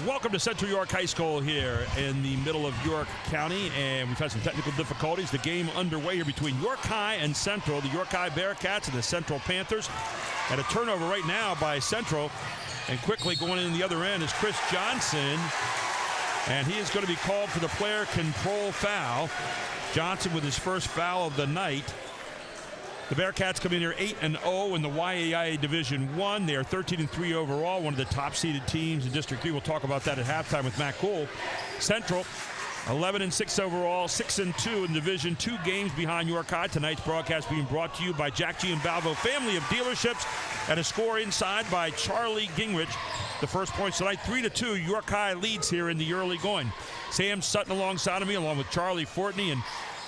Welcome to Central York High School here in the middle of York County, and we've had some technical difficulties. The game underway here between York High and Central, the York High Bearcats and the Central Panthers. And a turnover right now by Central, and quickly going in the other end is Chris Johnson, and he is going to be called for the player control foul. Johnson with his first foul of the night. The Bearcats come in here 8-0 in the YAIA Division I. They are 13-3 overall, one of the top-seeded teams in District 3. We'll talk about that at halftime with Matt Cool. Central, 11-6 overall, 6-2 in Division 2, games behind York High. Tonight's broadcast being brought to you by Jack G. and Balvo family of dealerships, and a score inside by Charlie Gingrich. The first points tonight, 3-2. York High leads here in the early going. Sam Sutton alongside of me, along with Charlie Fortney. And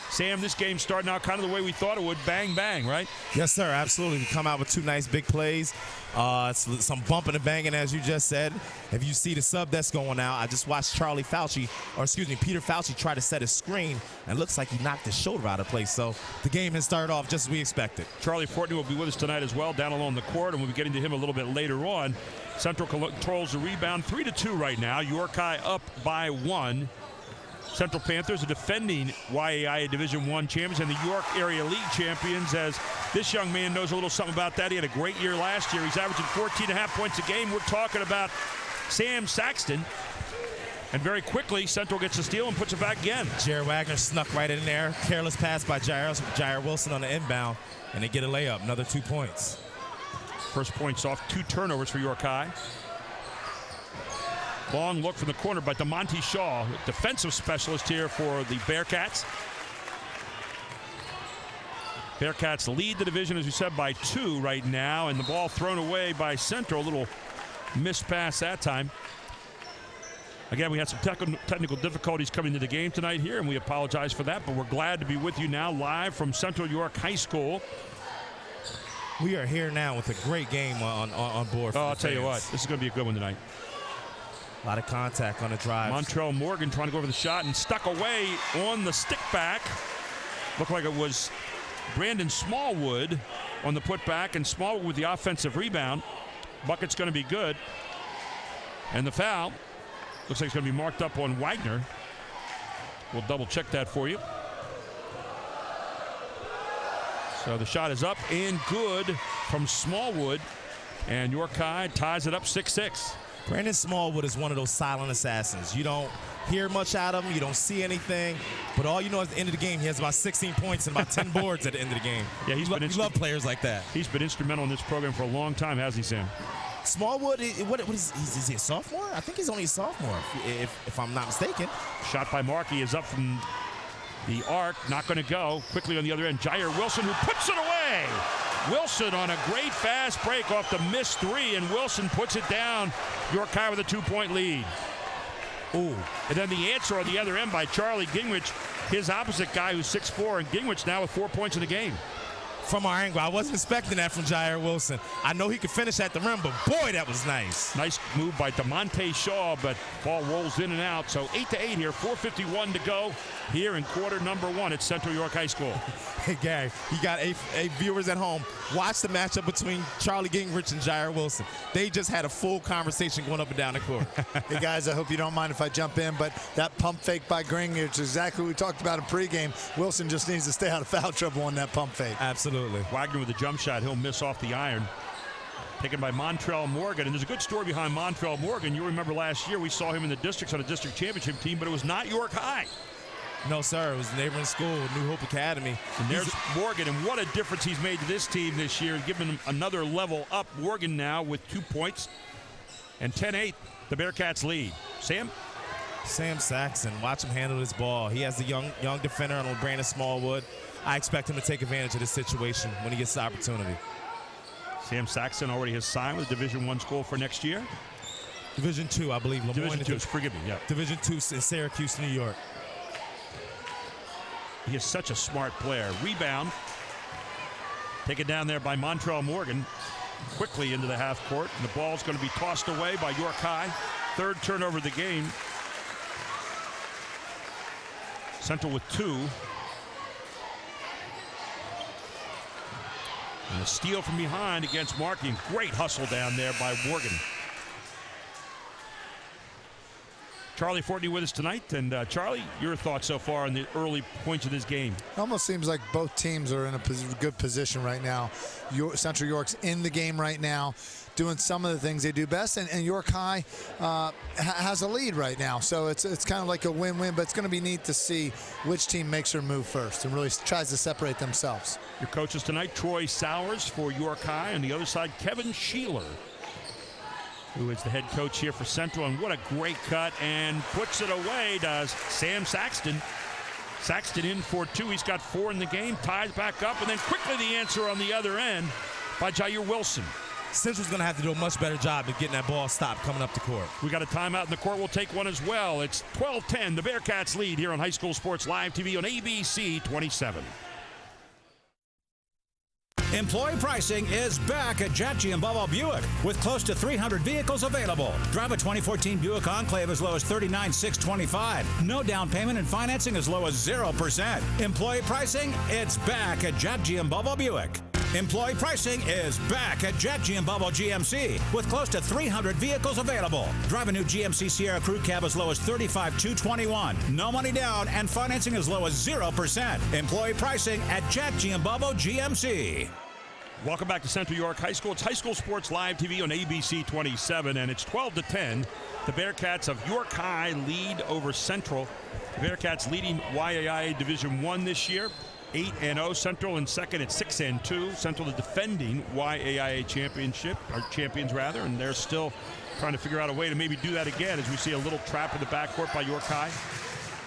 Sam, this game starting out kind of the way we thought it would, bang, bang, right? Yes, sir, absolutely. We come out with two nice big plays. Some bumping and banging, as you just said. If you see the sub that's going out, I just watched Peter Fauci try to set his screen, and looks like he knocked his shoulder out of place. So the game has started off just as we expected. Charlie Fortney will be with us tonight as well, down along the court, and we'll be getting to him a little bit later on. Central controls the rebound, 3-2 right now. York High up by 1. Central Panthers are defending YAIA Division I champions and the York Area League champions, as this young man knows a little something about that. He had a great year last year. He's averaging 14.5 points a game. We're talking about Sam Saxton. And very quickly, Central gets a steal and puts it back again. Jared Wagner snuck right in there. Careless pass by Jair Wilson on the inbound, and they get a layup, another 2 points. First points off, 2 turnovers for York High. Long look from the corner by DeMonte Shaw, defensive specialist here for the Bearcats. Bearcats lead the division, as we said, by 2 right now, and the ball thrown away by Central. A little missed pass that time. Again, we had some technical difficulties coming into the game tonight here, and we apologize for that, but we're glad to be with you now live from Central York High School. We are here now with a great game on board. Oh, I'll tell you what, this is going to be a good one tonight. A lot of contact on the drive. Montrell Morgan trying to go over the shot and stuck away on the stick back. Looked like it was Brandon Smallwood on the putback, and Smallwood with the offensive rebound. Bucket's going to be good. And the foul looks like it's going to be marked up on Wagner. We'll double check that for you. So the shot is up and good from Smallwood, and York High ties it up 6-6. Brandon Smallwood is one of those silent assassins. You don't hear much out of him. You don't see anything. But all you know at the end of the game, he has about 16 points and about 10 boards at the end of the game. Yeah, we love players like that. He's been instrumental in this program for a long time, hasn't he, Sam? Smallwood, is he a sophomore? I think he's only a sophomore, if I'm not mistaken. Shot by Markey is up from the arc. Not going to go. Quickly on the other end, Jair Wilson, who puts it away. Wilson on a great fast break off the missed 3, and Wilson puts it down. York High with a 2-point lead. Ooh. And then the answer on the other end by Charlie Gingrich, his opposite guy who's 6'4", and Gingrich now with 4 points in the game. From our angle, I wasn't expecting that from Jair Wilson. I know he could finish at the rim, but boy, that was nice. Nice move by DeMonte Shaw, but ball rolls in and out. So 8-8 here, 4:51 to go here in quarter number 1 at Central York High School. Hey, Gary, you got eight viewers at home. Watch the matchup between Charlie Gingrich and Jair Wilson. They just had a full conversation going up and down the court. Hey, guys, I hope you don't mind if I jump in, but that pump fake by Gingrich is exactly what we talked about in pregame. Wilson just needs to stay out of foul trouble on that pump fake. Absolutely. Wagner with a jump shot. He'll miss off the iron. Taken by Montrell Morgan. And there's a good story behind Montrell Morgan. You remember last year we saw him in the districts on a district championship team, but it was not York High. No, sir. It was a neighboring school, New Hope Academy. And there's Morgan, and what a difference he's made to this team this year, giving him another level up. Morgan now with 2 points. And 10-8, the Bearcats lead. Sam? Sam Saxton, watch him handle this ball. He has the young defender on Brandon Smallwood. I expect him to take advantage of this situation when he gets the opportunity. Sam Saxton already has signed with Division I school for next year. Division II, I believe. Division II, forgive me, yeah. Division II in Syracuse, New York. He is such a smart player. Rebound. Taken down there by Montrell Morgan. Quickly into the half court. And the ball's going to be tossed away by York High. Third turnover of the game. Central with 2. And a steal from behind against Markey. Great hustle down there by Morgan. Charlie Fortney with us tonight. And Charlie, your thoughts so far on the early points of this game? It almost seems like both teams are in a good position right now. Central York's in the game right now, doing some of the things they do best, and York High has a lead right now. So it's kind of like a win-win, but it's going to be neat to see which team makes their move first and really tries to separate themselves. Your coaches tonight, Troy Sowers for York High. On the other side, Kevin Sheeler, who is the head coach here for Central. And what a great cut, and puts it away, does Sam Saxton. Saxton in for 2. He's got 4 in the game, ties back up, and then quickly the answer on the other end by Jair Wilson. Central's going to have to do a much better job of getting that ball stopped coming up the court. We got a timeout, and the court will take one as well. It's 12-10. The Bearcats lead here on High School Sports Live TV on ABC 27. Employee pricing is back at Jet Giambalvo Buick with close to 300 vehicles available. Drive a 2014 Buick Enclave as low as $39,625. No down payment and financing as low as 0%. Employee pricing, it's back at Jet Giambalvo Buick. Employee pricing is back at Jet Giambalvo GMC with close to 300 vehicles available. Drive a new GMC Sierra Crew Cab as low as $35,221. No money down and financing as low as 0%. Employee pricing at Jet Giambalvo GMC. Welcome back to Central York High School. It's High School Sports Live TV on ABC 27, and it's 12-10. The Bearcats of York High lead over Central. The Bearcats leading YAIA Division I this year, 8-0. Central in second at 6-2. Central the defending YAIA championship, or champions rather, and they're still trying to figure out a way to maybe do that again as we see a little trap in the backcourt by York High.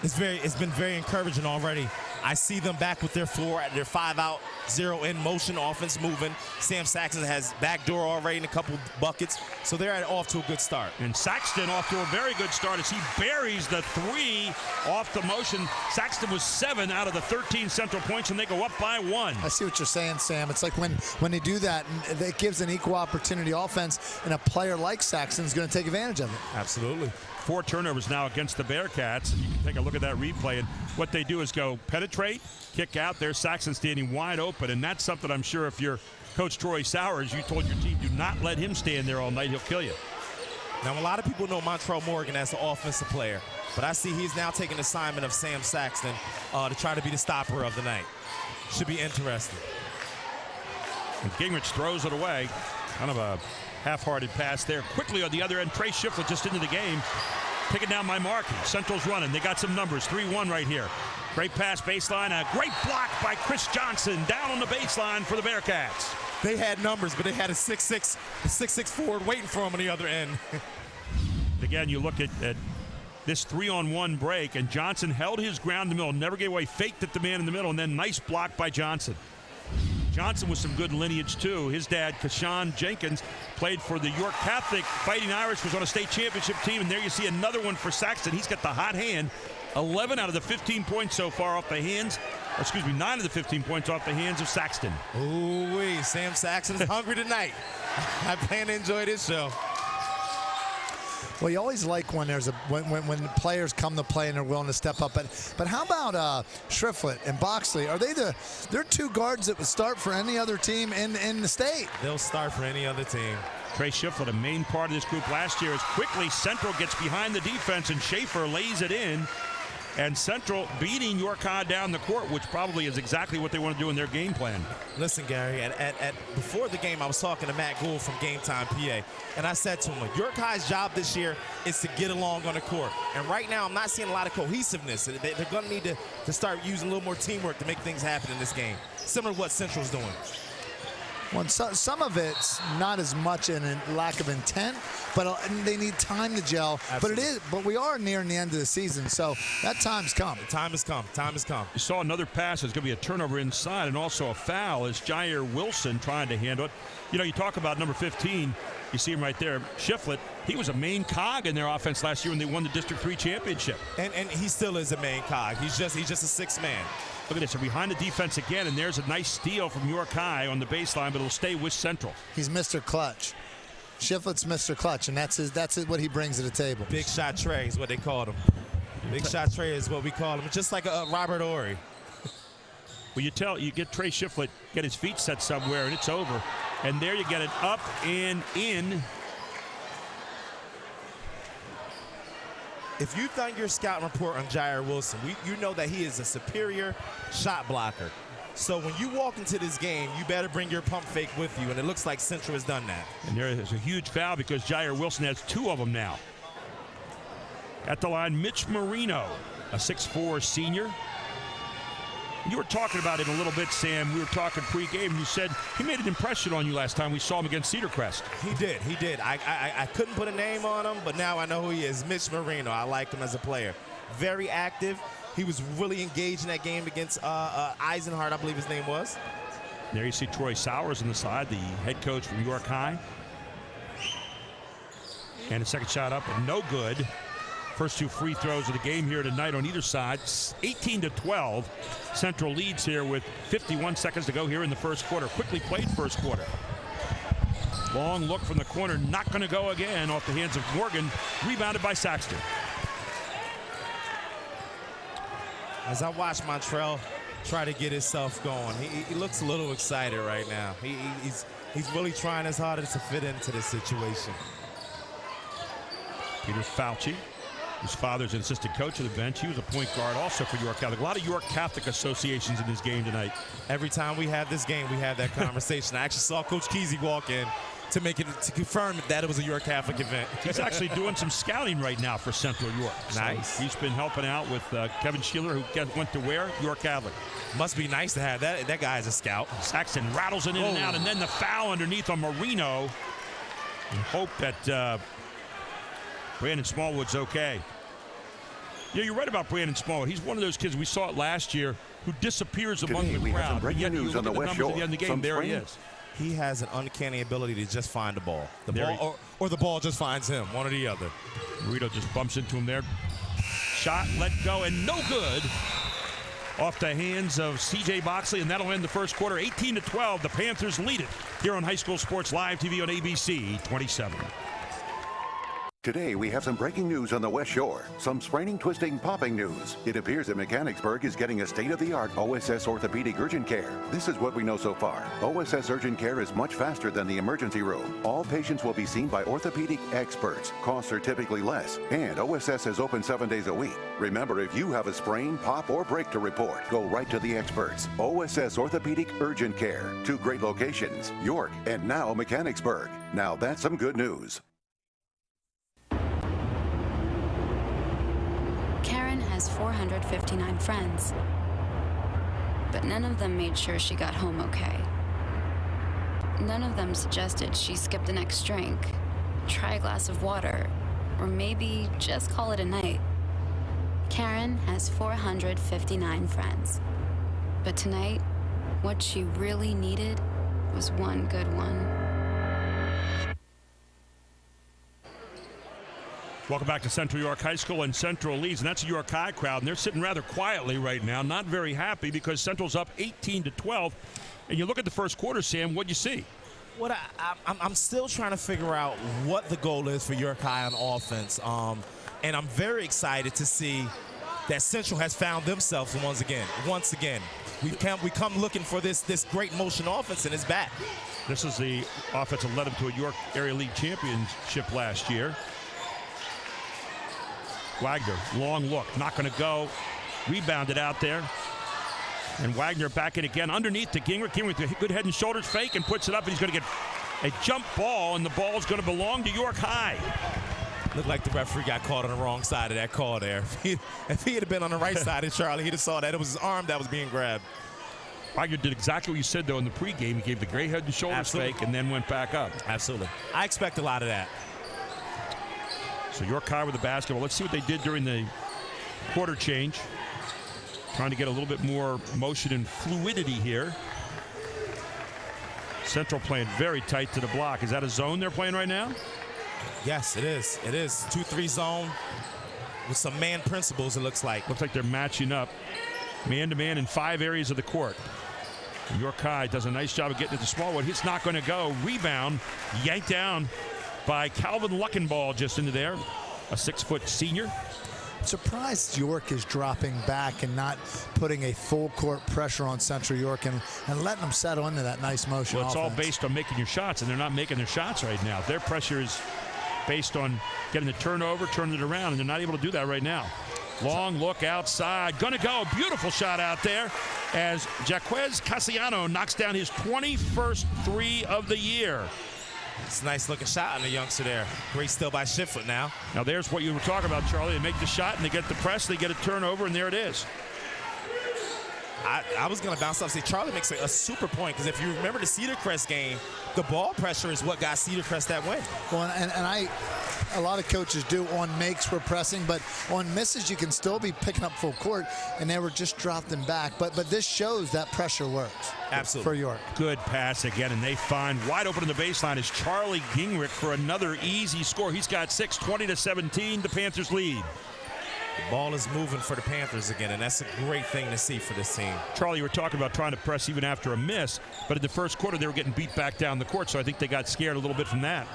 It's been very encouraging already. I see them back with their 4 at their 5-out, 0-in motion offense moving. Sam Saxton has backdoor already in a couple buckets, so they're off to a good start. And Saxton off to a very good start as he buries the 3 off the motion. Saxton was 7 out of the 13 Central points, and they go up by 1. I see what you're saying, Sam. It's like when they do that, it gives an equal opportunity offense, and a player like Saxton is going to take advantage of it. Absolutely. 4 turnovers now against the Bearcats. You can take a look at that replay, and what they do is go penetrate, kick out. There's Saxton standing wide open, and that's something I'm sure if you're Coach Troy Sowers, you told your team, do not let him stand there all night. He'll kill you. Now, a lot of people know Montrell Morgan as the offensive player, but I see he's now taking the assignment of Sam Saxton to try to be the stopper of the night. Should be interesting. And Gingrich throws it away. Kind of a half-hearted pass there. Quickly on the other end, Trey Shiflett just into the game. Taken down by Markey. Central's running. They got some numbers. 3-1 right here. Great pass baseline. A great block by Chris Johnson down on the baseline for the Bearcats. They had numbers, but they had a 6'6" forward waiting for him on the other end. Again, you look at this 3-on-1 break, and Johnson held his ground in the middle, never gave away, faked at the man in the middle, and then nice block by Johnson. Johnson with some good lineage, too. His dad, Kashawn Jenkins, played for the York Catholic Fighting Irish, was on a state championship team, and there you see another one for Saxton. He's got the hot hand. 11 out of the 15 points so far off the hands, 9 of the 15 points off the hands of Saxton. Ooh-wee, Sam Saxton is hungry tonight. I plan to enjoy this show. Well, you always like when there's when players come to play and they're willing to step up. But how about Shiflett and Boxley? Are they're 2 guards that would start for any other team in the state? They'll start for any other team. Trey Shiflett, a main part of this group last year, as quickly Central gets behind the defense and Schaefer lays it in. And Central beating York High down the court, which probably is exactly what they want to do in their game plan. Listen, Gary, before the game, I was talking to Matt Gould from Game Time PA, and I said to him, York High's job this year is to get along on the court. And right now, I'm not seeing a lot of cohesiveness. They're going to need to start using a little more teamwork to make things happen in this game, similar to what Central's doing. Well, some of it's not as much in a lack of intent, but they need time to gel. Absolutely. But we are nearing the end of the season, so that time's come. The time has come. Time has come. You saw another pass. It's going to be a turnover inside and also a foul as Jair Wilson trying to handle it. You know, you talk about number 15. You see him right there, Shiflett. He was a main cog in their offense last year when they won the District 3 championship. And he still is a main cog. He's just a 6th man. Look at this. They're behind the defense again, and there's a nice steal from York High on the baseline, but it'll stay with Central. He's Mr. Clutch. Shiflett's Mr. Clutch, and that's what he brings to the table. Big shot Trey is what they called him. Big shot Trey is what we call him, just like Robert Horry. Well, you get Trey Shiflett, get his feet set somewhere, and it's over. And there you get it up and in. if you've done your scouting report on Jair Wilson, you know that he is a superior shot blocker. So when you walk into this game, you better bring your pump fake with you, and it looks like Central has done that. And there is a huge foul because Jair Wilson has 2 of them now. At the line, Mitch Marino, a 6'4" senior. You were talking about it a little bit, Sam. We were talking pregame. You said he made an impression on you last time we saw him against Cedar Crest. He did. I couldn't put a name on him, but now I know who he is. Mitch Marino. I like him as a player. Very active. He was really engaged in that game against Eisenhart, I believe his name was. There you see Troy Sowers on the side, the head coach from York High. And a second shot up and no good. First 2 free throws of the game here tonight on either side. 18-12. Central leads here with 51 seconds to go here in the first quarter. Quickly played first quarter. Long look from the corner. Not going to go again off the hands of Morgan. Rebounded by Saxton. As I watch Montrell try to get himself going, he looks a little excited right now. He's really trying his hardest to fit into this situation. Peter Fauci, his father's an assistant coach of the bench. He was a point guard also for York Catholic. A lot of York Catholic associations in this game tonight. Every time we have this game, we have that conversation. I actually saw Coach Kesey walk in to confirm that it was a York Catholic event. He's actually doing some scouting right now for Central York. Nice. So he's been helping out with Kevin Schiller, who went to where? York Catholic. Must be nice to have that. That guy is a scout. Saxton rattles it in and out, and then the foul underneath on Marino. And hope that Brandon Smallwood's okay. Yeah, you're right about Brandon Smallwood. He's one of those kids, we saw it last year, who disappears among the crowd. But yet you look at the numbers at the end of the game, there he is. He has an uncanny ability to just find the ball. Or the ball just finds him, one or the other. Marino just bumps into him there. Shot, let go, and no good. Off the hands of C.J. Boxley, and that'll end the first quarter. 18-12, the Panthers lead it here on High School Sports Live TV on ABC 27. Today, we have some breaking news on the West Shore. Some spraining, twisting, popping news. It appears that Mechanicsburg is getting a state-of-the-art OSS orthopedic urgent care. This is what we know so far. OSS urgent care is much faster than the emergency room. All patients will be seen by orthopedic experts. Costs are typically less. And OSS is open 7 days a week. Remember, if you have a sprain, pop, or break to report, go right to the experts. OSS Orthopedic Urgent Care. 2 great locations, York and now Mechanicsburg. Now that's some good news. Karen has 459 friends, but none of them made sure she got home okay. None of them suggested she skip the next drink, try a glass of water, or maybe just call it a night. Karen has 459 friends, but tonight, what she really needed was one good one. Welcome back to Central York High School, and Central leads, and that's a York High crowd, and they're sitting rather quietly right now, not very happy because Central's up 18-12. And you look at the first quarter, Sam, what do you see? What I'm still trying to figure out what the goal is for York High on offense, and I'm very excited to see that Central has found themselves once again. We come looking for this great motion offense, and it's back. This is the offense that led them to a York Area League championship last year. Wagner, long look, not going to go. Rebounded out there. And Wagner back in again underneath to Gingrich. Gingrich with a good head and shoulders fake and puts it up, and he's going to get a jump ball, and the ball's going to belong to York High. Looked like the referee got caught on the wrong side of that call there. If he had been on the right side of Charlie, he'd have saw that. It was his arm that was being grabbed. Wagner did exactly what you said, though, in the pregame. He gave the great head and shoulders fake and then went back up. Absolutely. I expect a lot of that. So York High with the basketball. Let's see what they did during the quarter change. Trying to get a little bit more motion and fluidity here. Central playing very tight to the block. Is that a zone they're playing right now? Yes, it is. It is 2-3 zone with some man principles, it looks like. Looks like they're matching up man-to-man in 5 areas of the court. And York High does a nice job of getting it to Smallwood. It's not going to go. Rebound yanked down by Calvin Luckenball just into there, a 6-foot senior. Surprised York is dropping back and not putting a full court pressure on Central York and letting them settle into that nice motion. Well, it's offense. all based on making your shots, and they're not making their shots right now. Their pressure is based on getting the turnover, turning it around, and they're not able to do that right now. Long look outside. Gonna go. Beautiful shot out there as Jaquez Cassiano knocks down his 21st three of the year. It's a nice looking shot on the youngster there. Great steal by Shiflett now. Now there's what you were talking about, Charlie. They make the shot and they get the press, they get a turnover, and there it is. I was going to bounce off. See, Charlie makes a super point, because if you remember the Cedar Crest game, the ball pressure is what got Cedar Crest that win. Well, and a lot of coaches do on makes we're pressing, but on misses you can still be picking up full court, and they were just dropped them back. But this shows that pressure works. Absolutely. For York. Good pass again, and they find wide open in the baseline is Charlie Gingrich for another easy score. He's got 6, 20-17. The Panthers lead. The ball is moving for the Panthers again, and that's a great thing to see for this team. Charlie, you were talking about trying to press even after a miss, but in the first quarter they were getting beat back down the court, so I think they got scared a little bit from that.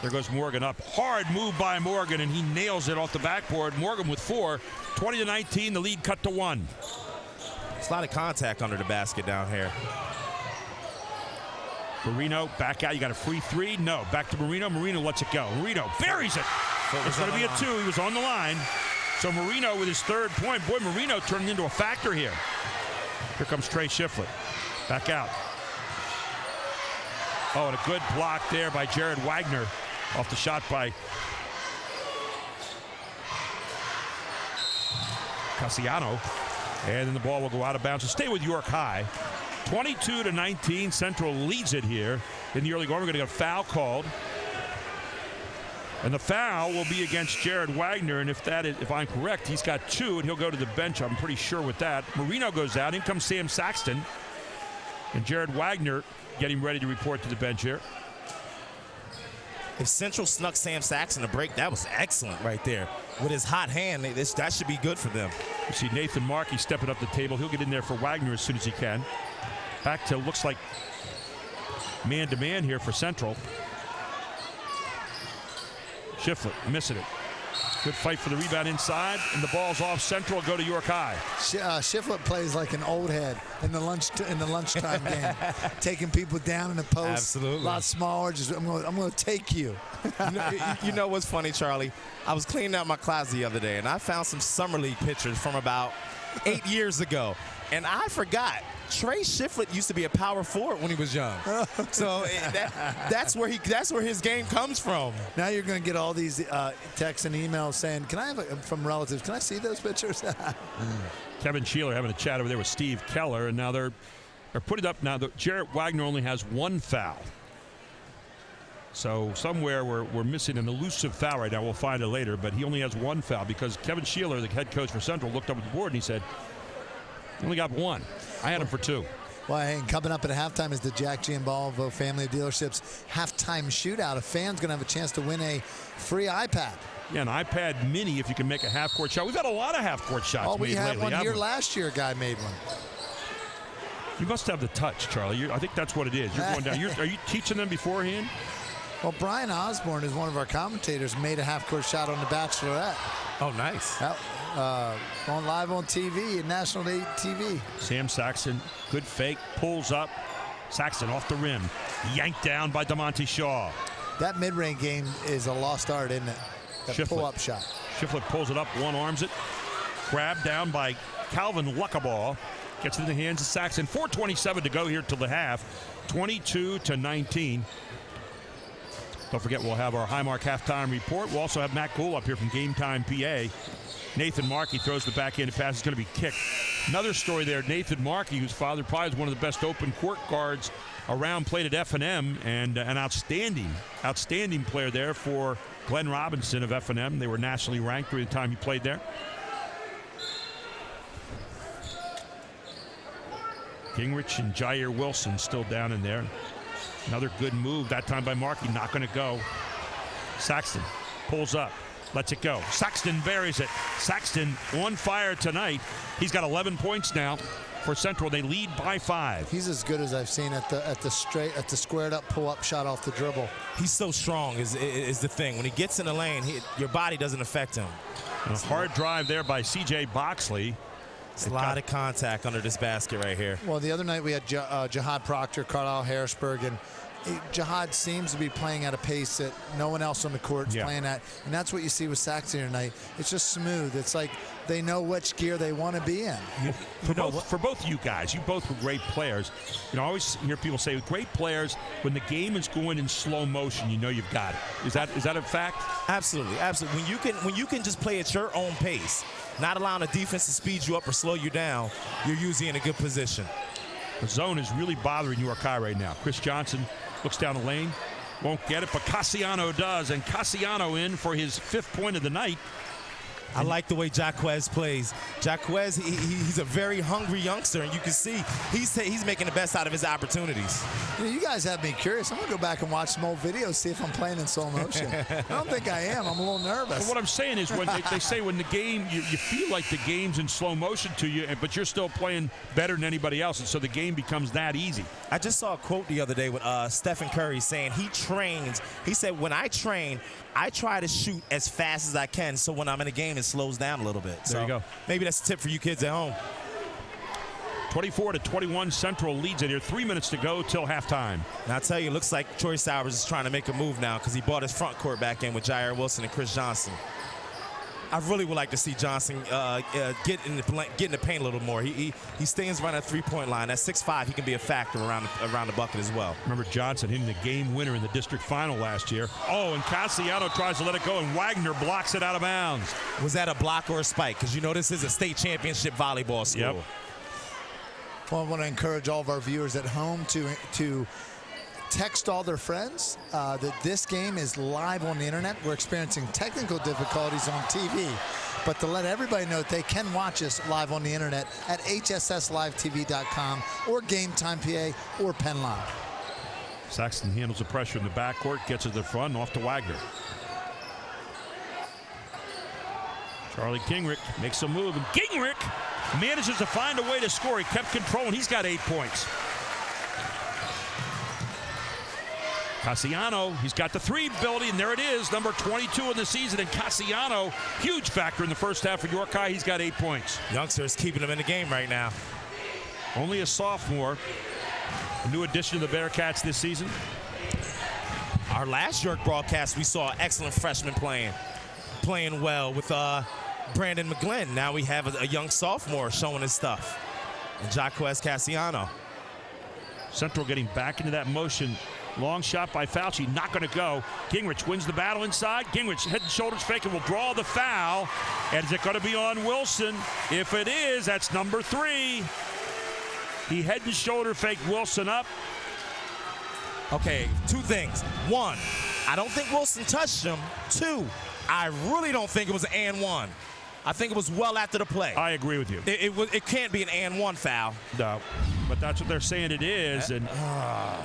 There goes Morgan up. Hard move by Morgan, and he nails it off the backboard. Morgan with 4. 20-19, the lead cut to 1. There's a lot of contact under the basket down here. Marino back out. You got a free 3? No. Back to Marino. Marino lets it go. Marino buries it. It's going to be a 2. He was on the line. So Marino with his 3rd point. Boy, Marino turning into a factor here. Here comes Trey Shiflett. Back out. Oh, and a good block there by Jared Wagner off the shot by Cassiano. And then the ball will go out of bounds. So stay with York High. 22-19. Central leads it here in the early going. We're going to get a foul called. And the foul will be against Jared Wagner, and if I'm correct, he's got 2, and he'll go to the bench. I'm pretty sure with that. Marino goes out. In comes Sam Saxton. And Jared Wagner getting ready to report to the bench here. If Central snuck Sam Saxton a break, that was excellent right there. With his hot hand, that should be good for them. You see Nathan Markey stepping up the table. He'll get in there for Wagner as soon as he can. Back to, looks like, man-to-man here for Central. Shiflett missing it. Good fight for the rebound inside, and the ball's off. Central go to York High. Shiflett plays like an old head in the lunchtime game, taking people down in the post. Absolutely. A lot smaller. Just I'm going to take you. You know what's funny, Charlie? I was cleaning out my closet the other day, and I found some Summer League pictures from about 8 years ago, and I forgot. Trey Shiflett used to be a power forward when he was young, so that's where his game comes from. Now you're going to get all these texts and emails saying, "Can I have from relatives? Can I see those pictures?" Kevin Sheeler having a chat over there with Steve Keller, and now they're putting up now. Jared Wagner only has 1 foul, so somewhere we're missing an elusive foul right now. We'll find it later, but he only has 1 foul because Kevin Sheeler, the head coach for Central, looked up at the board and he said, "He only got 1. I had him for 2. Well, hey, coming up at halftime is the Jack Giambalvo Family of Dealerships halftime shootout. A fan's going to have a chance to win a free iPad. Yeah, an iPad mini if you can make a half-court shot. We've had a lot of half-court shots Oh, we made had lately, one here we? last year. A guy made one. You must have the touch, Charlie. I think that's what it is. You're going down. Are you teaching them beforehand? Well, Brian Osborne is one of our commentators, made a half-court shot on The Bachelorette. Oh, nice. On live on TV and national TV. Sam Saxton, good fake, pulls up. Saxton off the rim, yanked down by DeMonte Shaw. That mid-range game is a lost art, isn't it? That pull-up shot. Shiflett pulls it up, one-arms it. Grabbed down by Calvin Luckaball. Gets it in the hands of Saxton. 4:27 to go here till the half. 22-19. Don't forget, we'll have our Highmark halftime report. We'll also have Matt Gould up here from Game Time, PA. Nathan Markey throws the backhand pass. It's going to be kicked. Another story there, Nathan Markey, whose father probably is one of the best open court guards around, played at F&M, and an outstanding player there for Glenn Robinson of F&M. They were nationally ranked during the time he played there. Gingrich and Jair Wilson still down in there. Another good move, that time by Markey, not going to go. Saxton pulls up, lets it go. Saxton buries it. Saxton on fire tonight. He's got 11 points now for Central. They lead by 5. He's as good as I've seen at the squared up pull-up shot off the dribble. He's so strong is the thing. When he gets in the lane, your body doesn't affect him. And a hard drive there by C.J. Boxley. It's a lot of contact under this basket right here. Well, the other night we had Jihad Proctor, Carlisle Harrisburg, and Jihad seems to be playing at a pace that no one else on the court is playing at, and that's what you see with Saxon tonight. It's just smooth. It's like they know which gear they want to be in. For both you guys, you both were great players. I always hear people say, great players, when the game is going in slow motion, you know you've got it. Is that a fact? Absolutely, absolutely. When you can just play at your own pace, not allowing the defense to speed you up or slow you down, you're usually in a good position. The zone is really bothering York High right now. Chris Johnson looks down the lane, won't get it, but Cassiano does, and Cassiano in for his 5th point of the night. I like the way Jaquez plays. Jaquez, he's a very hungry youngster, and you can see he's making the best out of his opportunities. You guys have me curious. I'm going to go back and watch some old videos, see if I'm playing in slow motion. I don't think I am. I'm a little nervous. But what I'm saying is when they say when the game, you feel like the game's in slow motion to you, but you're still playing better than anybody else, and so the game becomes that easy. I just saw a quote the other day with Stephen Curry saying he trains. He said, when I train, I try to shoot as fast as I can, so when I'm in a game, it slows down a little bit. There you go. Maybe that's a tip for you kids at home. 24-21, Central leads it here. 3 minutes to go till halftime. Now, I tell you, it looks like Troy Sowers is trying to make a move now because he brought his front court back in with Jair Wilson and Chris Johnson. I really would like to see Johnson get in the paint a little more. He stands right at the three-point line. At 6'5", he can be a factor around the bucket as well. Remember Johnson hitting the game winner in the district final last year. Oh, and Cassiano tries to let it go, and Wagner blocks it out of bounds. Was that a block or a spike? Because you know this is a state championship volleyball school. Yep. Well, I want to encourage all of our viewers at home to text all their friends that this game is live on the internet. We're experiencing technical difficulties on TV, but to let everybody know that they can watch us live on the internet at hsslivetv.com or Game Time PA or Penn Live. Saxton handles the pressure in the backcourt, gets it to the front, and off to Wagner. Charlie Gingrich makes a move, and Gingrich manages to find a way to score. He kept control, and he's got 8 points. Cassiano, he's got the 3 ability, and there it is, number 22 in the season. And Cassiano, huge factor in the first half for York High. He's got 8 points. Youngsters keeping him in the game right now. Only a sophomore. A new addition to the Bearcats this season. Our last York broadcast, we saw excellent freshman playing well with Brandon McGlynn. Now we have a young sophomore showing his stuff. And Jaquez Cassiano. Central getting back into that motion. Long shot by Fauci, not going to go. Gingrich wins the battle inside. Gingrich head and shoulders fake and will draw the foul. And is it going to be on Wilson? If it is, that's number 3. He head and shoulder fake Wilson up. Okay, 2 things. 1, I don't think Wilson touched him. 2, I really don't think it was an and 1. I think it was well after the play. I agree with you. It can't be an and 1 foul. No, but that's what they're saying it is. And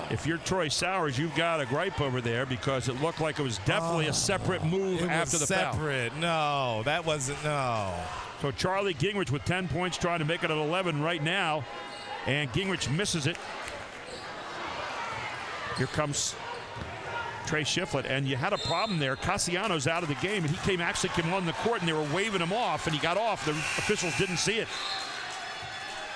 if you're Troy Sowers, you've got a gripe over there because it looked like it was definitely a separate move after the foul. Separate. No, that wasn't. No. So Charlie Gingrich with 10 points, trying to make it at 11 right now. And Gingrich misses it. Here comes Trey Shiflett, and you had a problem there. Cassiano's out of the game, and he came on the court, and they were waving him off, and he got off. The officials didn't see it.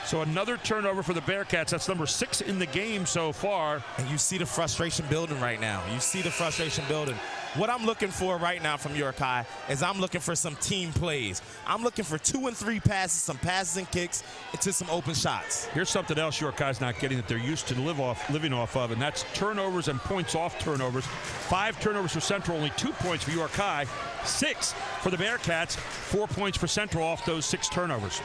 So another turnover for the Bearcats. That's number 6 in the game so far. And you see the frustration building right now. You see the frustration building. What I'm looking for right now from York High is I'm looking for some team plays. I'm looking for 2 and 3 passes, some passes and kicks into some open shots. Here's something else York High's not getting that they're used to living off of, and that's turnovers and points off turnovers. 5 turnovers for Central, only 2 points for York High. 6 for the Bearcats, 4 points for Central off those 6 turnovers.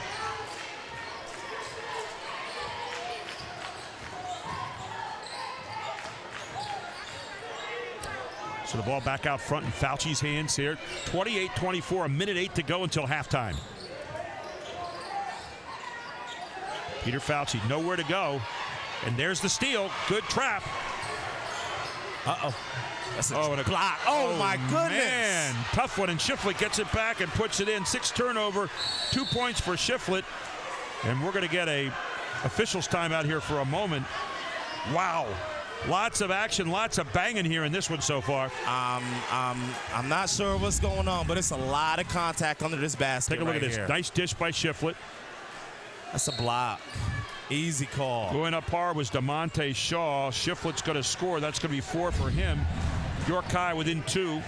So the ball back out front in Fauci's hands here. 28-24, a minute 8 to go until halftime. Peter Fauci, nowhere to go. And there's the steal. Good trap. Uh-oh. That's and a block. Oh, my goodness. Man, tough one. And Shiflett gets it back and puts it in. 6 turnover, 2 points for Shiflett. And we're going to get a officials timeout here for a moment. Wow. Lots of action, lots of banging here in this one so far. I'm not sure what's going on, but it's a lot of contact under this basket. Take a look at this. Nice dish by Shiflett. That's a block. Easy call. Going up par was DeMonte Shaw. Shiflett's going to score. That's going to be 4 for him. York High within 2.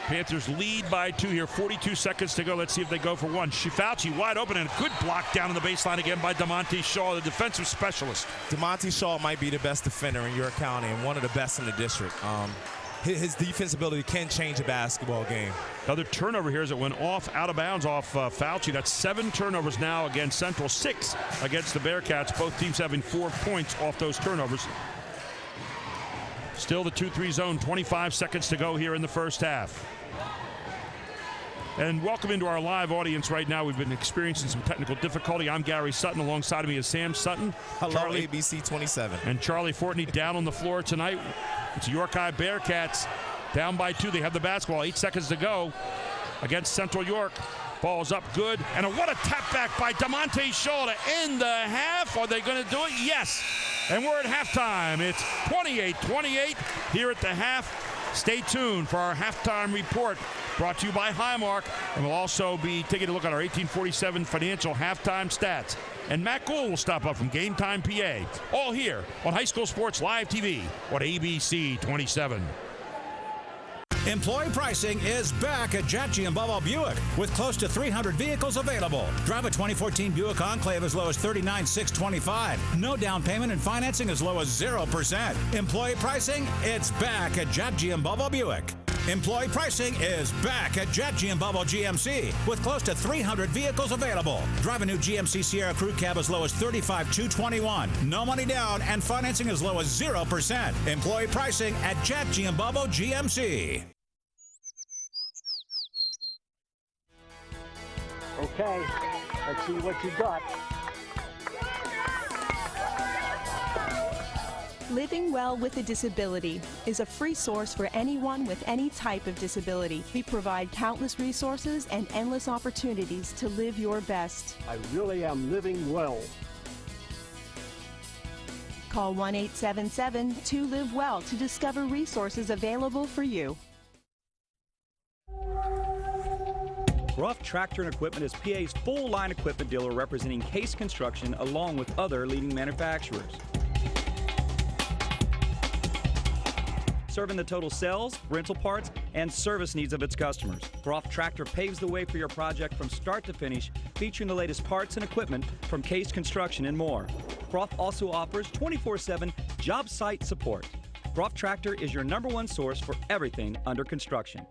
Panthers lead by 2 here. 42 seconds to go. Let's see if they go for 1. Fauci wide open and a good block down on the baseline again by DeMonte Shaw, the defensive specialist. DeMonte Shaw might be the best defender in York County and one of the best in the district. His defensive ability can change a basketball game. Another turnover here as it went off, out of bounds off Fauci. That's 7 turnovers now against Central, 6 against the Bearcats. Both teams having 4 points off those turnovers. Still the 2-3 zone, 25 seconds to go here in the first half. And welcome into our live audience right now. We've been experiencing some technical difficulty. I'm Gary Sutton. Alongside of me is Sam Sutton. Hello, Charlie, ABC 27. And Charlie Fortney down on the floor tonight. It's York High Bearcats down by 2. They have the basketball. 8 seconds to go against Central York. Ball's up good. And what a tap back by DeMonte Shaw to end the half. Are they going to do it? Yes. And we're at halftime. It's 28-28 here at the half. Stay tuned for our halftime report brought to you by Highmark. And we'll also be taking a look at our 1847 financial halftime stats. And Matt Gould will stop up from Game Time PA. All here on High School Sports Live TV on ABC 27. Employee pricing is back at Jatchi and Bubba Buick with close to 300 vehicles available. Drive a 2014 Buick Enclave as low as $39,625. No down payment and financing as low as 0%. Employee pricing, it's back at Jatchi and Bubba Buick. Employee pricing is back at Jatchi and Bubba GMC with close to 300 vehicles available. Drive a new GMC Sierra Crew Cab as low as $35,221. No money down and financing as low as 0%. Employee pricing at Jatchi and Bubba GMC. Okay, let's see what you got. Living Well with a Disability is a free source for anyone with any type of disability. We provide countless resources and endless opportunities to live your best. I really am living well. Call 1-877-2-LIVE-WELL to discover resources available for you. Ruff Tractor and Equipment is PA's full-line equipment dealer representing Case Construction along with other leading manufacturers. Serving the total sales, rental parts, and service needs of its customers. Ruff Tractor paves the way for your project from start to finish, featuring the latest parts and equipment from Case Construction and more. Ruff also offers 24/7 job site support. Ruff Tractor is your #1 source for everything under construction.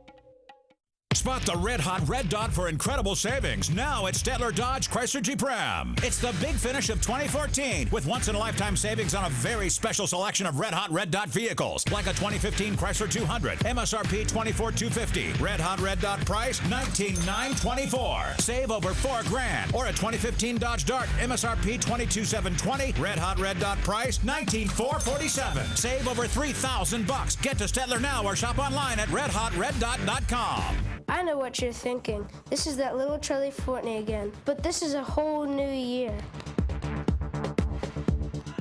Spot the red-hot red dot for incredible savings now at Stettler Dodge Chrysler Jeep Ram. It's the big finish of 2014 with once-in-a-lifetime savings on a very special selection of red-hot red dot vehicles, like a 2015 Chrysler 200, MSRP $24,250. Red-hot red dot price $19,924. Save over $4,000. Or a 2015 Dodge Dart, MSRP $22,720. Red-hot red dot price $19,447. Save over $3,000. Get to Stettler now or shop online at redhotreddot.com. I know what you're thinking. This is that little Charlie Fortney again. But this is a whole new year.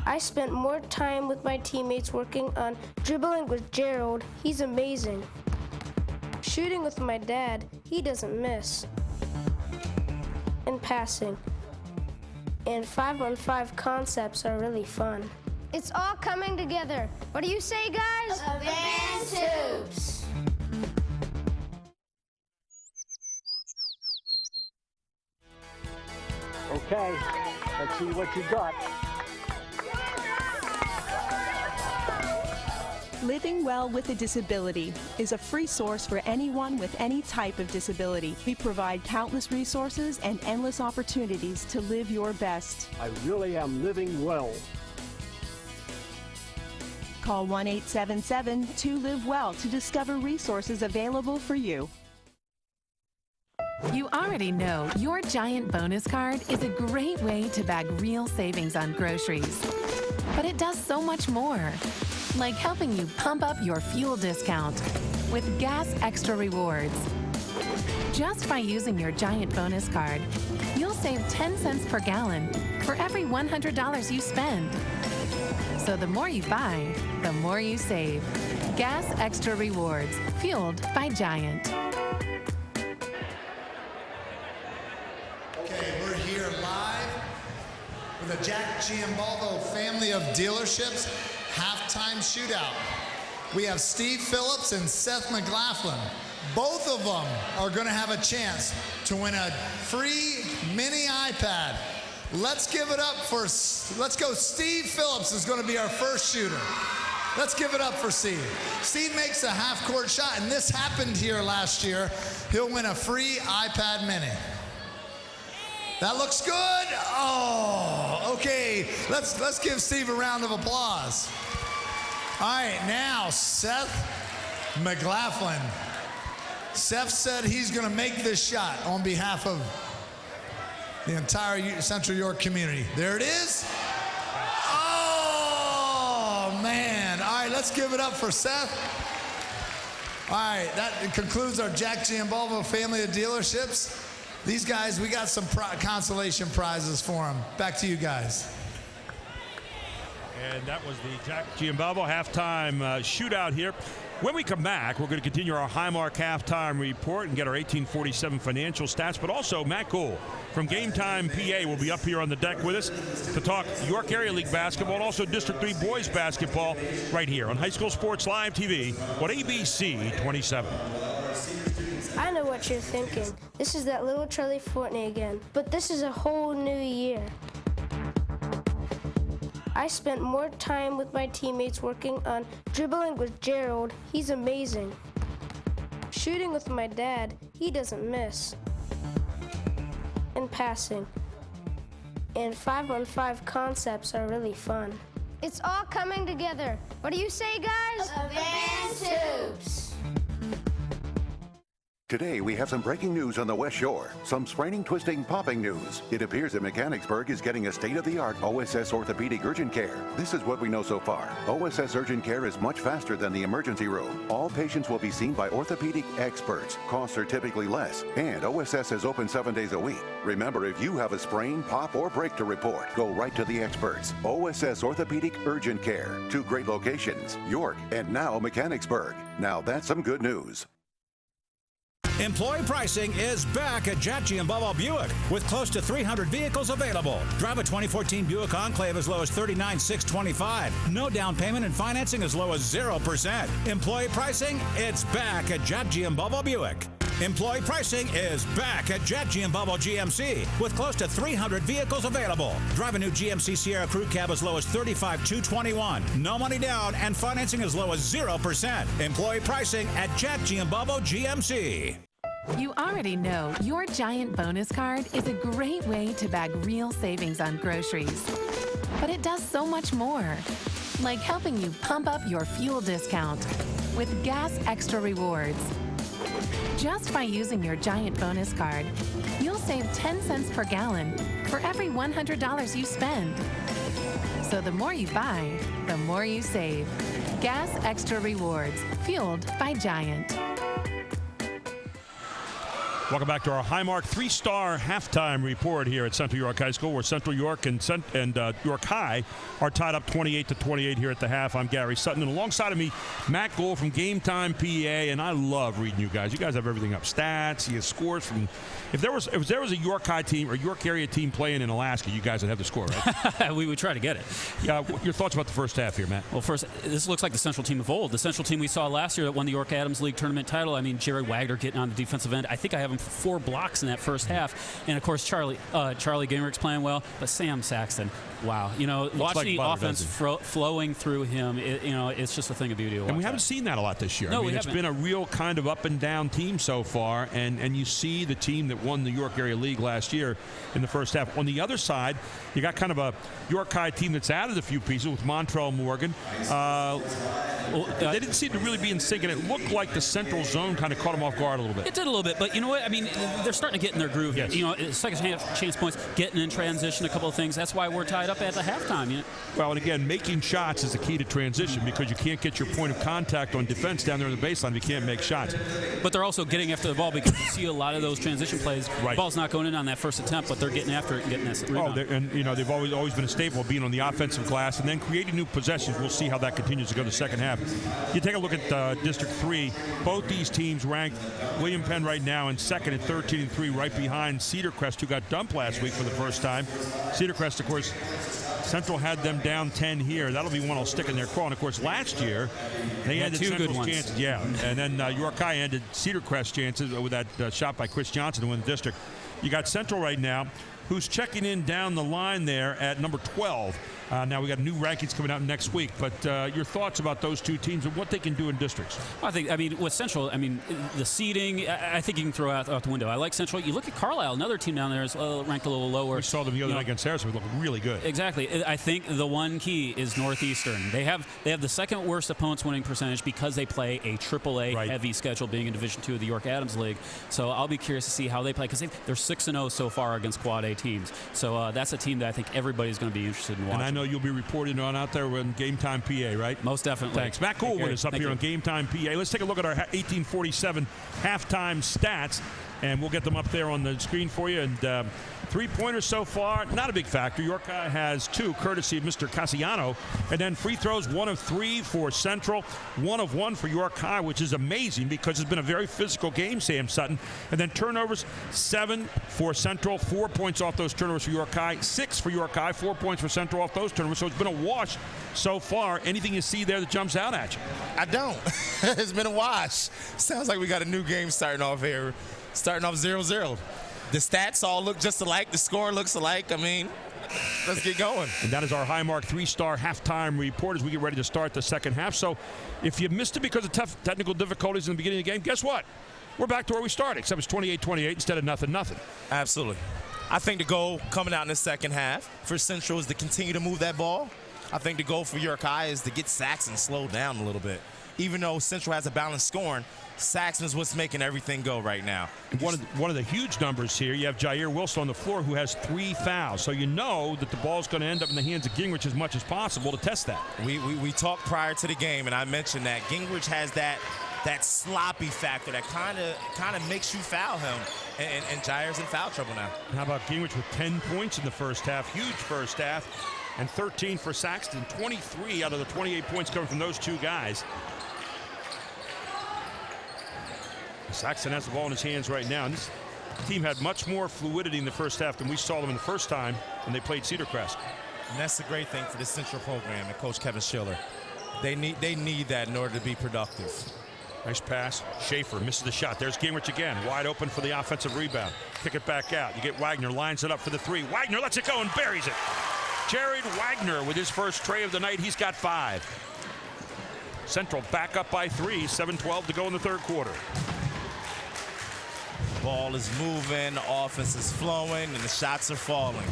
I spent more time with my teammates working on dribbling with Gerald. He's amazing. Shooting with my dad. He doesn't miss. And passing. And 5-on-5 concepts are really fun. It's all coming together. What do you say, guys? Advanced Hoops. Okay, let's see what you got. Living Well with a Disability is a free source for anyone with any type of disability. We provide countless resources and endless opportunities to live your best. I really am living well. Call 1-877-2-LIVE-WELL to discover resources available for you. You already know your Giant bonus card is a great way to bag real savings on groceries. But it does so much more, like helping you pump up your fuel discount with Gas Extra Rewards. Just by using your Giant bonus card, you'll save 10 cents per gallon for every $100 you spend. So the more you buy, the more you save. Gas Extra Rewards, fueled by Giant. Okay, we're here live with the Jack Giambalvo family of dealerships halftime shootout. We have Steve Phillips and Seth McLaughlin. Both of them are going to have a chance to win a free mini iPad. Let's give it up for, let's go. Steve Phillips is going to be our first shooter. Let's give it up for Steve. Steve makes a half-court shot, and this happened here last year. He'll win a free iPad mini. That looks good. Oh, okay. Let's give Steve a round of applause. All right, now Seth McLaughlin. Seth said he's going to make this shot on behalf of the entire Central York community. There it is. Oh, man. All right, let's give it up for Seth. All right, that concludes our Jack Giambalvo family of dealerships. These guys, we got some consolation prizes for them. Back to you guys. And that was the Jack Giambalvo halftime shootout here. When we come back, we're going to continue our Highmark halftime report and get our 1847 financial stats, but also Matt Gould from Game Time PA will be up here on the deck with us to talk York Area League basketball and also District 3 boys basketball right here on High School Sports Live TV on ABC 27. I know what you're thinking. This is that little Charlie Fortney again. But this is a whole new year. I spent more time with my teammates working on dribbling with Gerald. He's amazing. Shooting with my dad. He doesn't miss. And passing. And 5-on-5 concepts are really fun. It's all coming together. What do you say, guys? Advanced hoops. Today, we have some breaking news on the West Shore. Some spraining, twisting, popping news. It appears that Mechanicsburg is getting a state-of-the-art OSS orthopedic urgent care. This is what we know so far. OSS urgent care is much faster than the emergency room. All patients will be seen by orthopedic experts. Costs are typically less. And OSS is open 7 days a week. Remember, if you have a sprain, pop, or break to report, go right to the experts. OSS Orthopedic Urgent Care. 2 great locations, York and now Mechanicsburg. Now that's some good news. Employee pricing is back at Jack Giambalvo Buick with close to 300 vehicles available. Drive a 2014 Buick Enclave as low as $39,625. No down payment and financing as low as 0%. Employee pricing, it's back at Jack Giambalvo Buick. Employee pricing is back at Jack Giambalvo GMC with close to 300 vehicles available. Drive a new GMC Sierra Crew Cab as low as $35,221. No money down and financing as low as 0%. Employee pricing at Jack Giambalvo GMC. You already know your Giant bonus card is a great way to bag real savings on groceries. But it does so much more, like helping you pump up your fuel discount with Gas Extra Rewards. Just by using your Giant bonus card, you'll save 10 cents per gallon for every $100 you spend. So the more you buy, the more you save. Gas Extra Rewards, fueled by Giant. Welcome back to our Highmark 3-star halftime report here at Central York High School, where Central York and York High are tied up 28-28 here at the half. I'm Gary Sutton, and alongside of me, Matt Gould from Game Time PA, and I love reading you guys. You guys have everything up, stats, you have scores from. If there was a York High team or York area team playing in Alaska, you guys would have the score, right? We would try to get it. Yeah. Your thoughts about the first half here, Matt? Well, first, this looks like the Central team of old. The Central team we saw last year that won the York Adams League tournament title. I mean, Jared Wagner getting on the defensive end. I think I have him for 4 blocks in that first half. And, of course, Charlie Gingeric's playing well. But Sam Saxton, wow. You know, watching the offense flowing through him, it's just a thing of beauty to watch. And we haven't seen that a lot this year. No, I mean, it's been a real kind of up-and-down team so far. And you see the team that won the York Area League last year in the first half. On the other side, you got kind of a York High team that's added a few pieces with Montrell Morgan. They didn't seem to really be in sync, and it looked like the central zone kind of caught them off guard a little bit. It did a little bit, but you know what? I mean, they're starting to get in their groove. Yes. You know, second chance points, getting in transition, a couple of things. That's why we're tied up at the halftime. You know? Well, and again, making shots is the key to transition because you can't get your point of contact on defense down there in the baseline if you can't make shots. But they're also getting after the ball because you see a lot of those transition plays. Right. The ball's not going in on that first attempt, but they're getting after it and getting that rebound. And they've always been a staple of being on the offensive glass and then creating new possessions. We'll see how that continues to go the second half. You take a look at District 3. Both these teams ranked William Penn right now in second second at 13-3, right behind Cedar Crest, who got dumped last week for the first time. Cedar Crest, of course, Central had them down 10 here. That'll be one I'll stick in their craw. And, of course, last year, they ended Central's chances. Yeah, and then York High ended Cedar Crest's chances with that shot by Chris Johnson to win the district. You got Central right now, who's checking in down the line there at number 12. Now we got new rankings coming out next week, but your thoughts about those two teams and what they can do in districts? I mean, with Central, the seeding, I think you can throw out the window. I like Central. You look at Carlisle, another team down there is ranked a little lower. We saw them the other night against Harrison. Look really good. Exactly. I think the one key is Northeastern. They have the second worst opponents winning percentage because they play a AAA heavy schedule, being in Division II of the York Adams League. So I'll be curious to see how they play because they're 6-0 so far against Quad A teams. So that's a team that I think everybody's going to be interested in watching. And I know you'll be reporting on out there in Game Time PA, right? Most definitely. Thanks. Matt Cool with us up here on Game Time PA. Let's take a look at our 1847 halftime stats, and we'll get them up there on the screen for you. And three-pointers so far, not a big factor. York High has 2, courtesy of Mr. Cassiano. And then free throws, 1 of 3 for Central, 1 of 1 for York High, which is amazing because it's been a very physical game, Sam Sutton. And then turnovers, 7 for Central, 4 points off those turnovers for York High, 6 for York High, 4 points for Central off those turnovers. So it's been a wash so far. Anything you see there that jumps out at you? I don't. It's been a wash. Sounds like we got a new game starting off here. Starting off 0-0. The stats all look just alike. The score looks alike. I mean, let's get going. And that is our Highmark 3-star halftime report as we get ready to start the second half. So if you missed it because of tough technical difficulties in the beginning of the game, guess what? We're back to where we started, except it's 28-28 instead of 0-0. Absolutely. I think the goal coming out in the second half for Central is to continue to move that ball. I think the goal for York High is to get Saxon slowed down a little bit. Even though Central has a balanced scoring, Saxon is what's making everything go right now. One of the huge numbers here, you have Jair Wilson on the floor who has 3 fouls. So you know that the ball's going to end up in the hands of Gingrich as much as possible to test that. We talked prior to the game, and I mentioned that Gingrich has that sloppy factor that kind of makes you foul him, and Jair's in foul trouble now. How about Gingrich with 10 points in the first half, huge first half, and 13 for Saxton, 23 out of the 28 points coming from those two guys. Saxton has the ball in his hands right now, and this team had much more fluidity in the first half than we saw them in the first time when they played Cedar Crest. And that's the great thing for the Central program and Coach Kevin Schiller. They need that in order to be productive. Nice pass. Schaefer misses the shot. There's Gingrich again, wide open for the offensive rebound. Kick it back out. You get Wagner, lines it up for the 3. Wagner lets it go and buries it. Jared Wagner with his first tray of the night. He's got 5. Central back up by 3. 7-12 to go in the third quarter. Ball is moving, offense is flowing, and the shots are falling.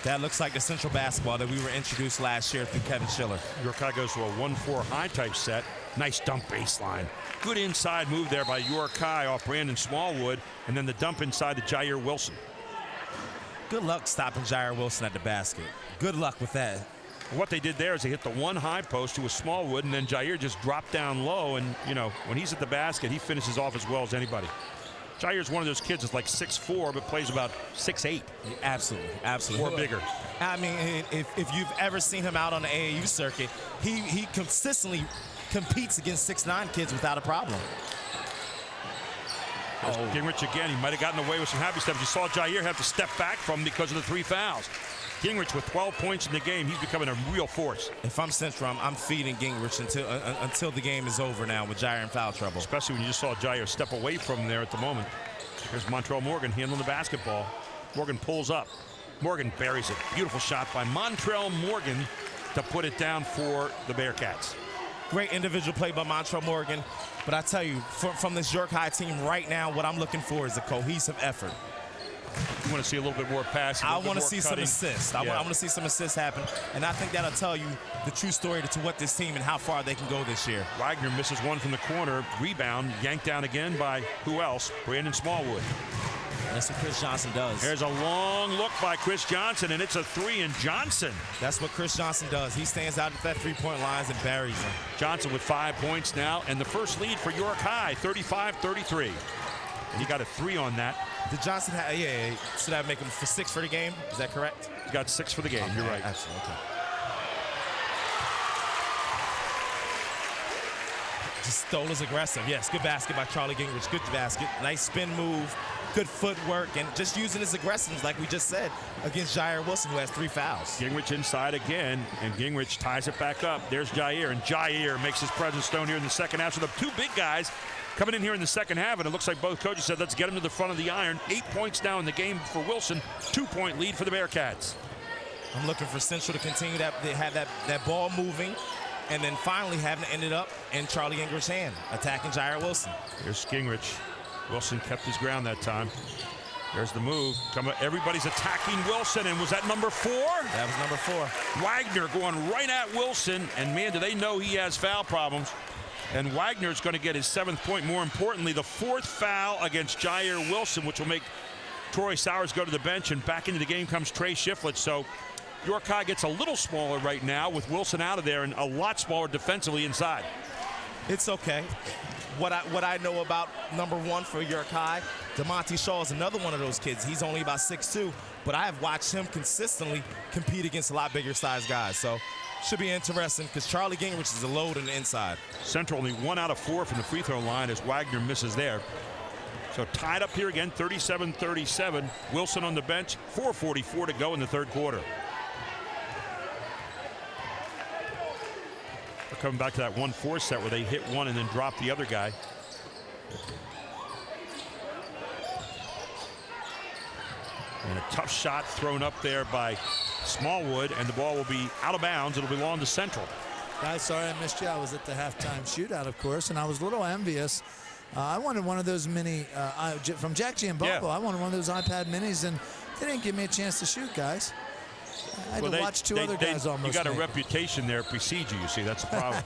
That looks like the Central basketball that we were introduced last year through Kevin Schiller. York High goes to a 1-4 high type set. Nice dump baseline. Good inside move there by York High off Brandon Smallwood, and then the dump inside to Jair Wilson. Good luck stopping Jair Wilson at the basket. Good luck with that. What they did there is they hit the one high post to a Smallwood, and then Jair just dropped down low, and you know, when he's at the basket, he finishes off as well as anybody. Jair's one of those kids that's like 6'4", but plays about 6'8". Absolutely. Or bigger. I mean, if you've ever seen him out on the AAU circuit, he consistently competes against 6'9" kids without a problem. Gingrich again. He might have gotten away with some happy steps. You saw Jair have to step back from because of the 3 fouls. Gingrich with 12 points in the game. He's becoming a real force. If I'm Central, I'm feeding Gingrich until the game is over now with Jair in foul trouble. Especially when you just saw Jair step away from there at the moment. Here's Montrell Morgan handling the basketball. Morgan pulls up. Morgan buries it. Beautiful shot by Montrell Morgan to put it down for the Bearcats. Great individual play by Montrell Morgan. But I tell you, from this York High team right now, what I'm looking for is a cohesive effort. You want to see a little bit more passing. I want to see some assists. I want to see some assists happen, and I think that'll tell you the true story to what this team and how far they can go this year. Wagner misses one from the corner. Rebound yanked down again by who else? Brandon Smallwood. That's what Chris Johnson does. There's a long look by Chris Johnson, and it's a 3 in Johnson. That's what Chris Johnson does. He stands out at that three-point lines and buries them. Johnson with 5 points now, and the first lead for York High, 35-33. And he got a 3 on that. Did Johnson have, should I make him for 6 for the game? Is that correct? He got 6 for the game, You're right. Absolutely, okay. Just stole is aggressive. Yes, good basket by Charlie Gingrich. Good basket. Nice spin move. good footwork, and just using his aggressiveness, like we just said, against Jair Wilson, who has 3 fouls. Gingrich inside again, and Gingrich ties it back up. There's Jair, and Jair makes his presence known here in the second half. So the 2 big guys coming in here in the second half, and it looks like both coaches said, let's get him to the front of the iron. 8 points now in the game for Wilson, 2-point lead for the Bearcats. I'm looking for Central to continue to have that ball moving, and then finally having it ended up in Charlie Gingrich's hand, attacking Jair Wilson. Here's Gingrich. Wilson kept his ground that time. There's the move. Everybody's attacking Wilson, and was that number 4? That was number 4. Wagner going right at Wilson, and man, do they know he has foul problems. And Wagner's going to get his 7th point. More importantly, the 4th foul against Jair Wilson, which will make Troy Sowers go to the bench, and back into the game comes Trey Shiflett. So York High gets a little smaller right now with Wilson out of there, and a lot smaller defensively inside. It's okay. What I know about number 1 for York High, DeMonte Shaw is another one of those kids. He's only about 6'2", but I have watched him consistently compete against a lot bigger size guys. So should be interesting because Charlie Gingrich is a load on the inside. Central only 1 out of 4 from the free throw line as Wagner misses there. So tied up here again, 37-37. Wilson on the bench, 4:44 to go in the third quarter. We're coming back to that 1-4 set where they hit one and then drop the other guy. And a tough shot thrown up there by Smallwood, and the ball will be out of bounds. It'll belong to Central. Guys, sorry I missed you. I was at the halftime shootout, of course, and I was a little envious. I wanted one of those mini, from Jack Giambalvo. Yeah. I wanted one of those iPad minis, and they didn't give me a chance to shoot, guys. I had to watch two other guys almost. You got a make it. reputation there precedes you see. That's the problem.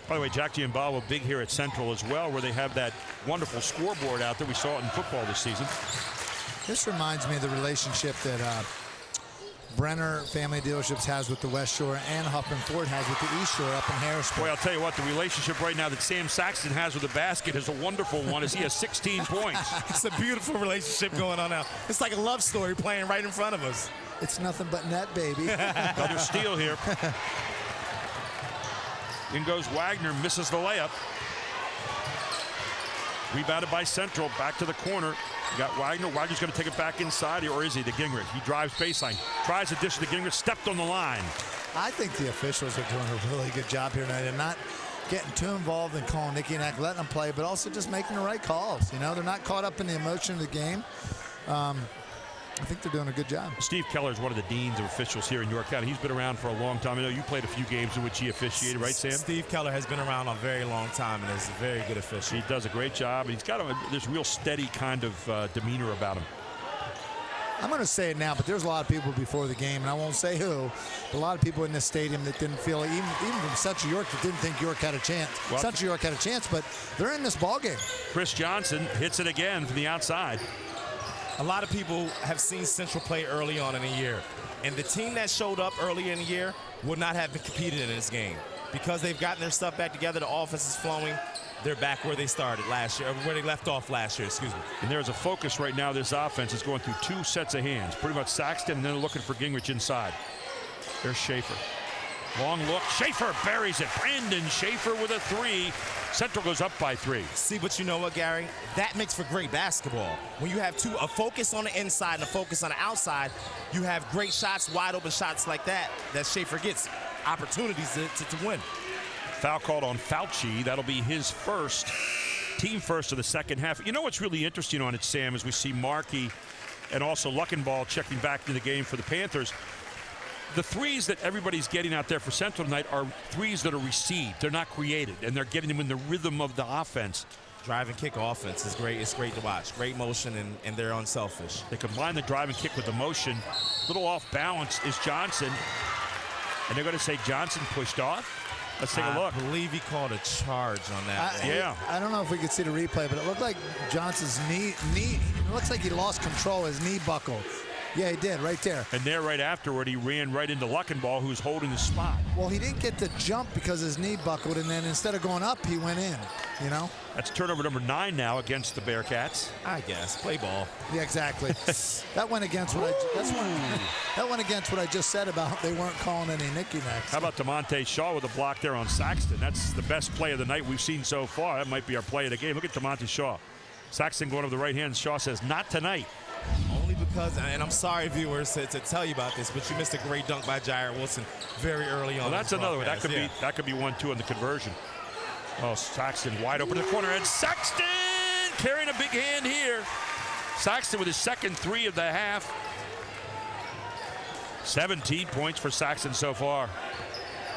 By the way, Jack Giambalvo big here at Central as well, where they have that wonderful scoreboard out there. We saw it in football this season. This reminds me of the relationship that Brenner Family Dealerships has with the West Shore and Huffman Ford has with the East Shore up in Harrisburg. Boy, I'll tell you what, the relationship right now that Sam Saxton has with the basket is a wonderful one as he has 16 points. It's a beautiful relationship going on now. It's like a love story playing right in front of us. It's nothing but net, baby. Another steal here. In goes Wagner, misses the layup. Rebounded by Central, back to the corner. You got Wagner. Wagner's going to take it back inside, or is he to Gingrich? He drives baseline, tries to dish to Gingrich, stepped on the line. I think the officials are doing a really good job here tonight and not getting too involved in calling Nicky and letting them play, but also just making the right calls. You know, they're not caught up in the emotion of the game. I think they're doing a good job. Steve Keller is one of the deans of officials here in York County. He's been around for a long time. I know you played a few games in which he officiated, right, Sam? Steve Keller has been around a very long time and is a very good official. He does a great job, and he's got this real steady kind of demeanor about him. I'm going to say it now, but there's a lot of people before the game, and I won't say who, but a lot of people in this stadium that didn't feel, even from Central York, that didn't think York had a chance. Well, Central York had a chance, but they're in this ball game. Chris Johnson hits it again from the outside. A lot of people have seen Central play early on in the year, and the team that showed up early in the year would not have been competed in this game. Because they've gotten their stuff back together, the offense is flowing, they're back where they started last year, or where they left off last year, excuse me. And there's a focus right now. This offense is going through 2 sets of hands. Pretty much Saxton, and then they're looking for Gingrich inside. There's Schaefer. Long look. Schaefer buries it. Brandon Schaefer with a 3. Central goes up by 3. See, but you know what, Gary? That makes for great basketball. When you have a focus on the inside and a focus on the outside, you have great shots, wide open shots like that Schaefer gets opportunities to win. Foul called on Fauci. That'll be his first, team first of the second half. You know what's really interesting on it, Sam, is we see Markey and also Luckenball checking back into the game for the Panthers. The threes that everybody's getting out there for Central tonight are threes that are received. They're not created, and they're getting them in the rhythm of the offense. Drive and kick offense is great. It's great to watch. Great motion, and they're unselfish. They combine the drive and kick with the motion. Little off balance is Johnson, and they're going to say Johnson pushed off. Let's take a look. I believe he called a charge on that. Yeah. I don't know if we could see the replay, but it looked like Johnson's knee. It looks like he lost control. His knee buckled. Yeah, he did, right there. And there, right afterward, he ran right into Luckenball, who's holding the spot. Well, he didn't get the jump because his knee buckled, and then instead of going up, he went in, you know? That's turnover number 9 now against the Bearcats. I guess. Play ball. Yeah, exactly. That went against what that went against what I just said about they weren't calling any knicky-knacks. How about DeMonte Shaw with a block there on Saxton? That's the best play of the night we've seen so far. That might be our play of the game. Look at DeMonte Shaw. Saxton going over the right hand. Shaw says, not tonight. Only because, and I'm sorry, viewers, to tell you about this, but you missed a great dunk by Jair Wilson very early on. Well, that's another one. That could be 1-2 on the conversion. Oh, Saxton wide open in the corner, and Saxton carrying a big hand here. Saxton with his second 3 of the half. 17 points for Saxton so far.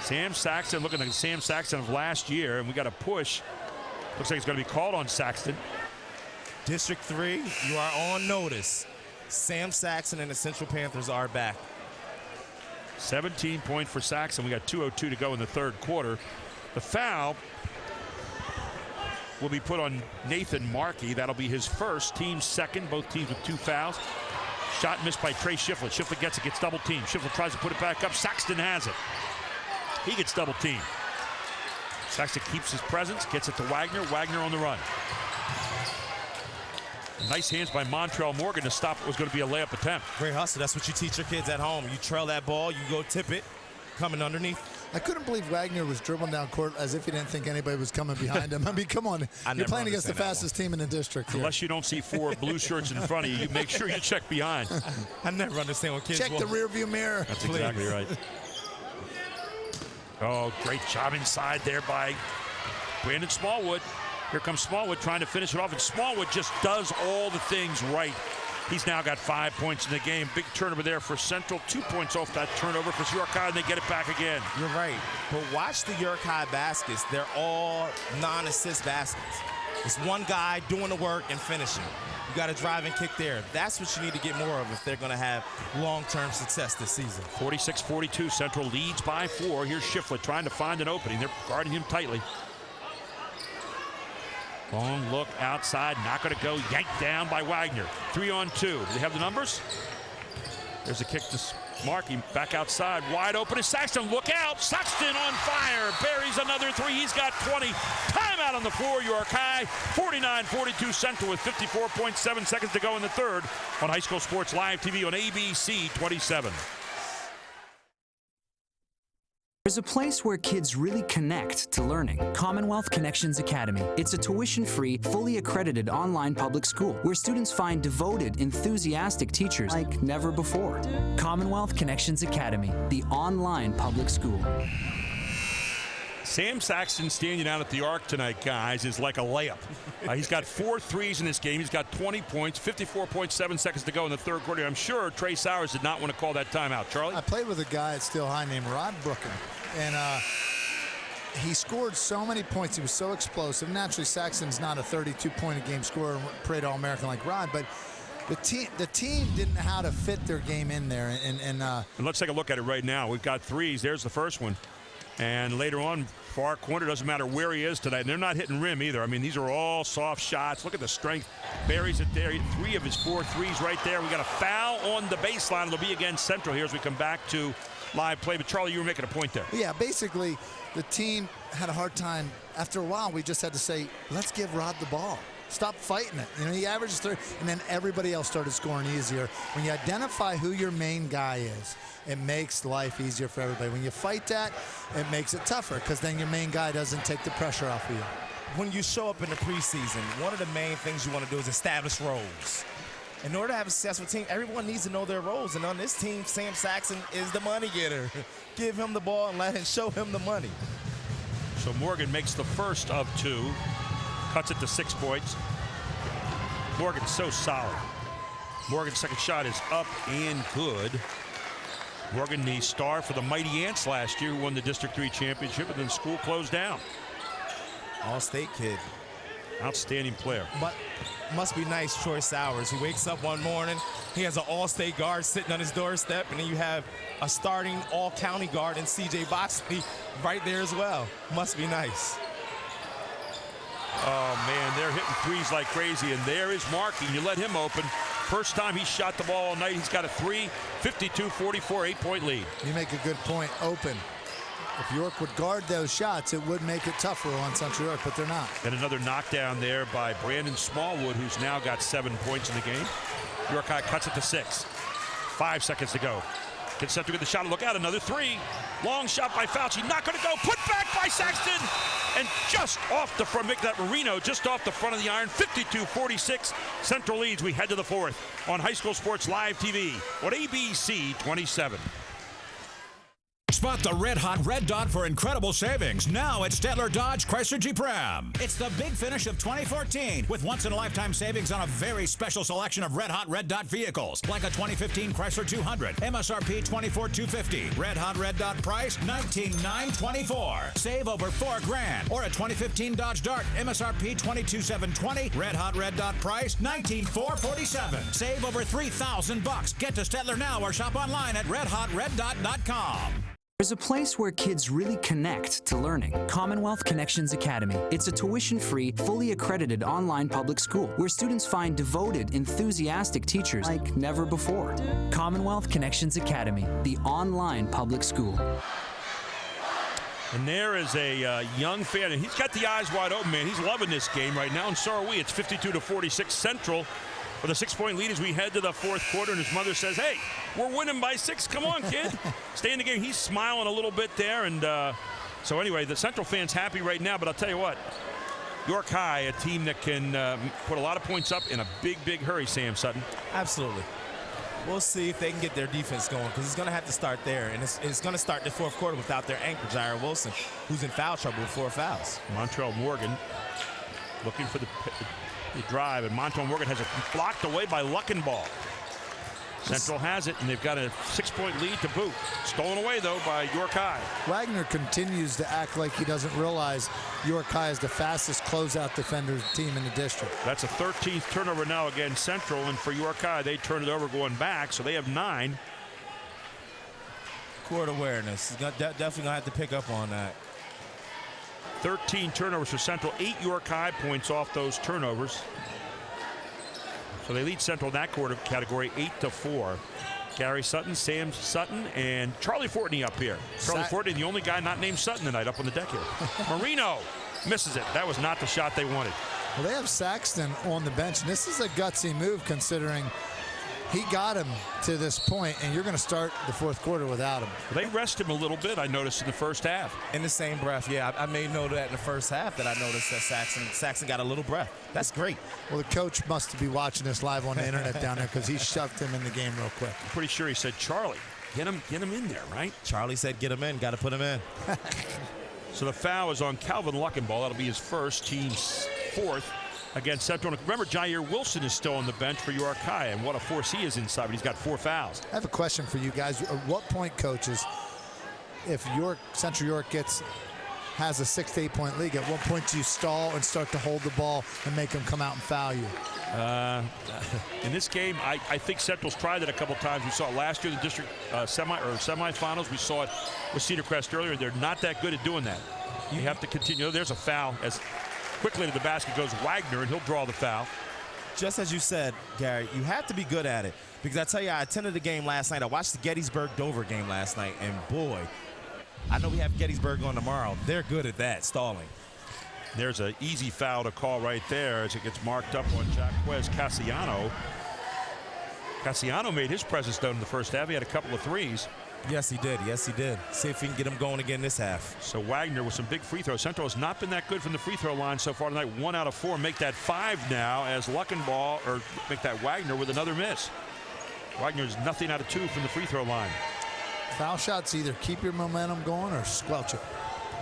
Sam Saxton looking like Sam Saxton of last year, and we got a push. Looks like it's going to be called on Saxton. District 3, you are on notice. Sam Saxton and the Central Panthers are back. 17 point for Saxton. We got 2:02 to go in the third quarter. The foul will be put on Nathan Markey. That'll be his first, team's second. Both teams with 2 fouls. Shot missed by Trey Shiflett. Shiflett gets it, gets double teamed. Shiflett tries to put it back up. Saxton has it. He gets double teamed. Saxton keeps his presence, gets it to Wagner. Wagner on the run. Nice hands by Montrell Morgan to stop what was going to be a layup attempt. Great hustle. That's what you teach your kids at home. You trail that ball, you go tip it, coming underneath. I couldn't believe Wagner was dribbling down court as if he didn't think anybody was coming behind him. I mean, come on. You're playing against the fastest team in the district here. Unless you don't see 4 blue shirts in front of you, you make sure you check behind. I never understand when kids check the rearview mirror. That's exactly right. Oh, great job inside there by Brandon Smallwood. Here comes Smallwood trying to finish it off, and Smallwood just does all the things right. He's now got 5 points in the game. Big turnover there for Central. 2 points off that turnover for York High, and they get it back again. You're right. But watch the York High baskets. They're all non-assist baskets. It's one guy doing the work and finishing. You got to drive and kick there. That's what you need to get more of if they're going to have long-term success this season. 46-42. Central leads by 4. Here's Shiflett trying to find an opening. They're guarding him tightly. Long look outside, not going to go. Yanked down by Wagner. 3-on-2. Do they have the numbers? There's a kick to Markey. Back outside. Wide open is Saxton. Look out. Saxton on fire. Buries another 3. He's got 20. Timeout on the floor. York High. 49-42 Central with 54.7 seconds to go in the third on High School Sports Live TV on ABC 27. There's a place where kids really connect to learning. Commonwealth Connections Academy. It's a tuition-free, fully accredited online public school where students find devoted, enthusiastic teachers like never before. Commonwealth Connections Academy, the online public school. Sam Saxton standing out at the arc tonight, guys, is like a layup. He's got 4 threes in this game. He's got 20 points, 54.7 seconds to go in the third quarter. I'm sure Trey Sowers did not want to call that timeout. Charlie? I played with a guy at Steel High named Rod Brooken, and he scored so many points. He was so explosive. Naturally, Saxton's not a 32-point-a-game scorer, parade All-American like Rod, but the team didn't know how to fit their game in there. And let's take a look at it right now. We've got threes. There's the first one. And later on, far corner, doesn't matter where he is tonight. And they're not hitting rim either. I mean, these are all soft shots. Look at the strength. Buries it there. 3 of his 4 threes right there. We got a foul on the baseline. It'll be against Central here as we come back to live play. But Charlie, you were making a point there. Yeah, basically, the team had a hard time. After a while, we just had to say, let's give Rod the ball. Stop fighting it. You know, he averages 3, and then everybody else started scoring easier. When you identify who your main guy is, it makes life easier for everybody. When you fight that, it makes it tougher because then your main guy doesn't take the pressure off of you. When you show up in the preseason, one of the main things you want to do is establish roles. In order to have a successful team, everyone needs to know their roles. And on this team, Sam Saxton is the money getter. Give him the ball and let him show him the money. So Morgan makes the first of 2. Cuts it to 6 points. Morgan's so solid. Morgan's second shot is up and good. Morgan, the star for the Mighty Ants last year, who won the District 3 championship, and then school closed down. All-state kid. Outstanding player. But must be nice, Troy Sowers. He wakes up one morning, he has an all-state guard sitting on his doorstep, and then you have a starting all-county guard in C.J. Boxley right there as well. Must be nice. Oh, man, they're hitting threes like crazy, and there is Markey. You let him open. First time he shot the ball all night. He's got a 3, 52-44, 8-point lead. You make a good point, open. If York would guard those shots, it would make it tougher on Central York, but they're not. And another knockdown there by Brandon Smallwood, who's now got 7 points in the game. York High cuts it to 6. 5 seconds to go. Can Central get the shot? Look out, another three. Long shot by Fauci, not going to go. Put back by Saxton, and just off the front, make that Marino just off the front of the iron. 52-46. Central leads. We head to the fourth on High School Sports Live TV on ABC 27. Spot the red-hot red dot for incredible savings now at Stettler Dodge Chrysler Jeep Ram. It's the big finish of 2014 with once-in-a-lifetime savings on a very special selection of red-hot red dot vehicles, like a 2015 Chrysler 200, MSRP $24,250. Red-hot red dot price $19,924. Save over $4,000. Or a 2015 Dodge Dart, MSRP $22,720. Red-hot red dot price $19,447. Save over $3,000. Get to Stettler now or shop online at redhotreddot.com. There's a place where kids really connect to learning. Commonwealth Connections Academy. It's a tuition-free, fully accredited online public school where students find devoted, enthusiastic teachers like never before. Commonwealth Connections Academy, the online public school. And there is a young fan, and he's got the eyes wide open, man. He's loving this game right now, and so are we. It's 52-46 Central with a 6-point lead as we head to the fourth quarter, and his mother says, hey, we're winning by 6. Come on, kid. Stay in the game. He's smiling a little bit there, and so anyway, the Central fan's happy right now, but I'll tell you what, York High, a team that can put a lot of points up in a big, big hurry, Sam Sutton. Absolutely. We'll see if they can get their defense going, because it's going to have to start there, and it's going to start the fourth quarter without their anchor, Jair Wilson, who's in foul trouble with 4 fouls. Montrell Morgan looking for the drive, and Montrell Morgan has it blocked away by Luckenball. Central has it, and they've got a 6-point lead to boot. Stolen away, though, by York High. Wagner continues to act like he doesn't realize York High is the fastest closeout defender team in the district. That's a 13th turnover now against Central, and for York High, they turn it over going back, so they have 9. Court awareness. Definitely going to have to pick up on that. 13 turnovers for Central, 8 York High points off those turnovers. So they lead Central in that quarter category 8-4. Gary Sutton, Sam Sutton, and Charlie Fortney up here. Charlie Fortney, the only guy not named Sutton tonight up on the deck here. Marino misses it. That was not the shot they wanted. Well, they have Saxton on the bench, and this is a gutsy move considering he got him to this point, and you're going to start the fourth quarter without him. They rest him a little bit, I noticed, in the first half. In the same breath, yeah. I made note of that in the first half, that I noticed that Saxton got a little breath. That's great. Well, the coach must be watching this live on the internet down there, because he shoved him in the game real quick. I'm pretty sure he said, Charlie, get him in there, right? Charlie said, get him in. Got to put him in. So the foul is on Calvin Luckenball. That'll be his first, team's 4th. Against Central. And remember, Jair Wilson is still on the bench for York High, and what a force he is inside, but he's got 4 fouls. I have a question for you guys. At what point, coaches, if Central York has a 6 to 8 point lead, at what point do you stall and start to hold the ball and make them come out and foul you? In this game, I think Central's tried it a couple times. We saw it last year in the district semifinals. We saw it with Cedar Crest earlier. They're not that good at doing that. You have to continue. There's a foul as quickly to the basket goes Wagner, and he'll draw the foul. Just as you said, Gary, you have to be good at it. Because I tell you, I attended the game last night. I watched the Gettysburg-Dover game last night, and boy, I know we have Gettysburg on tomorrow. They're good at that, stalling. There's an easy foul to call right there as it gets marked up on Jaquez Cassiano. Cassiano made his presence known in the first half. He had a couple of threes. Yes, he did. Yes, he did. See if he can get him going again this half. So Wagner with some big free throws. Central has not been that good from the free throw line so far tonight. 1 out of 4. Make that 5 now as Luckenball, or make that Wagner with another miss. Wagner's nothing out of 2 from the free throw line. Foul shots either keep your momentum going or squelch it.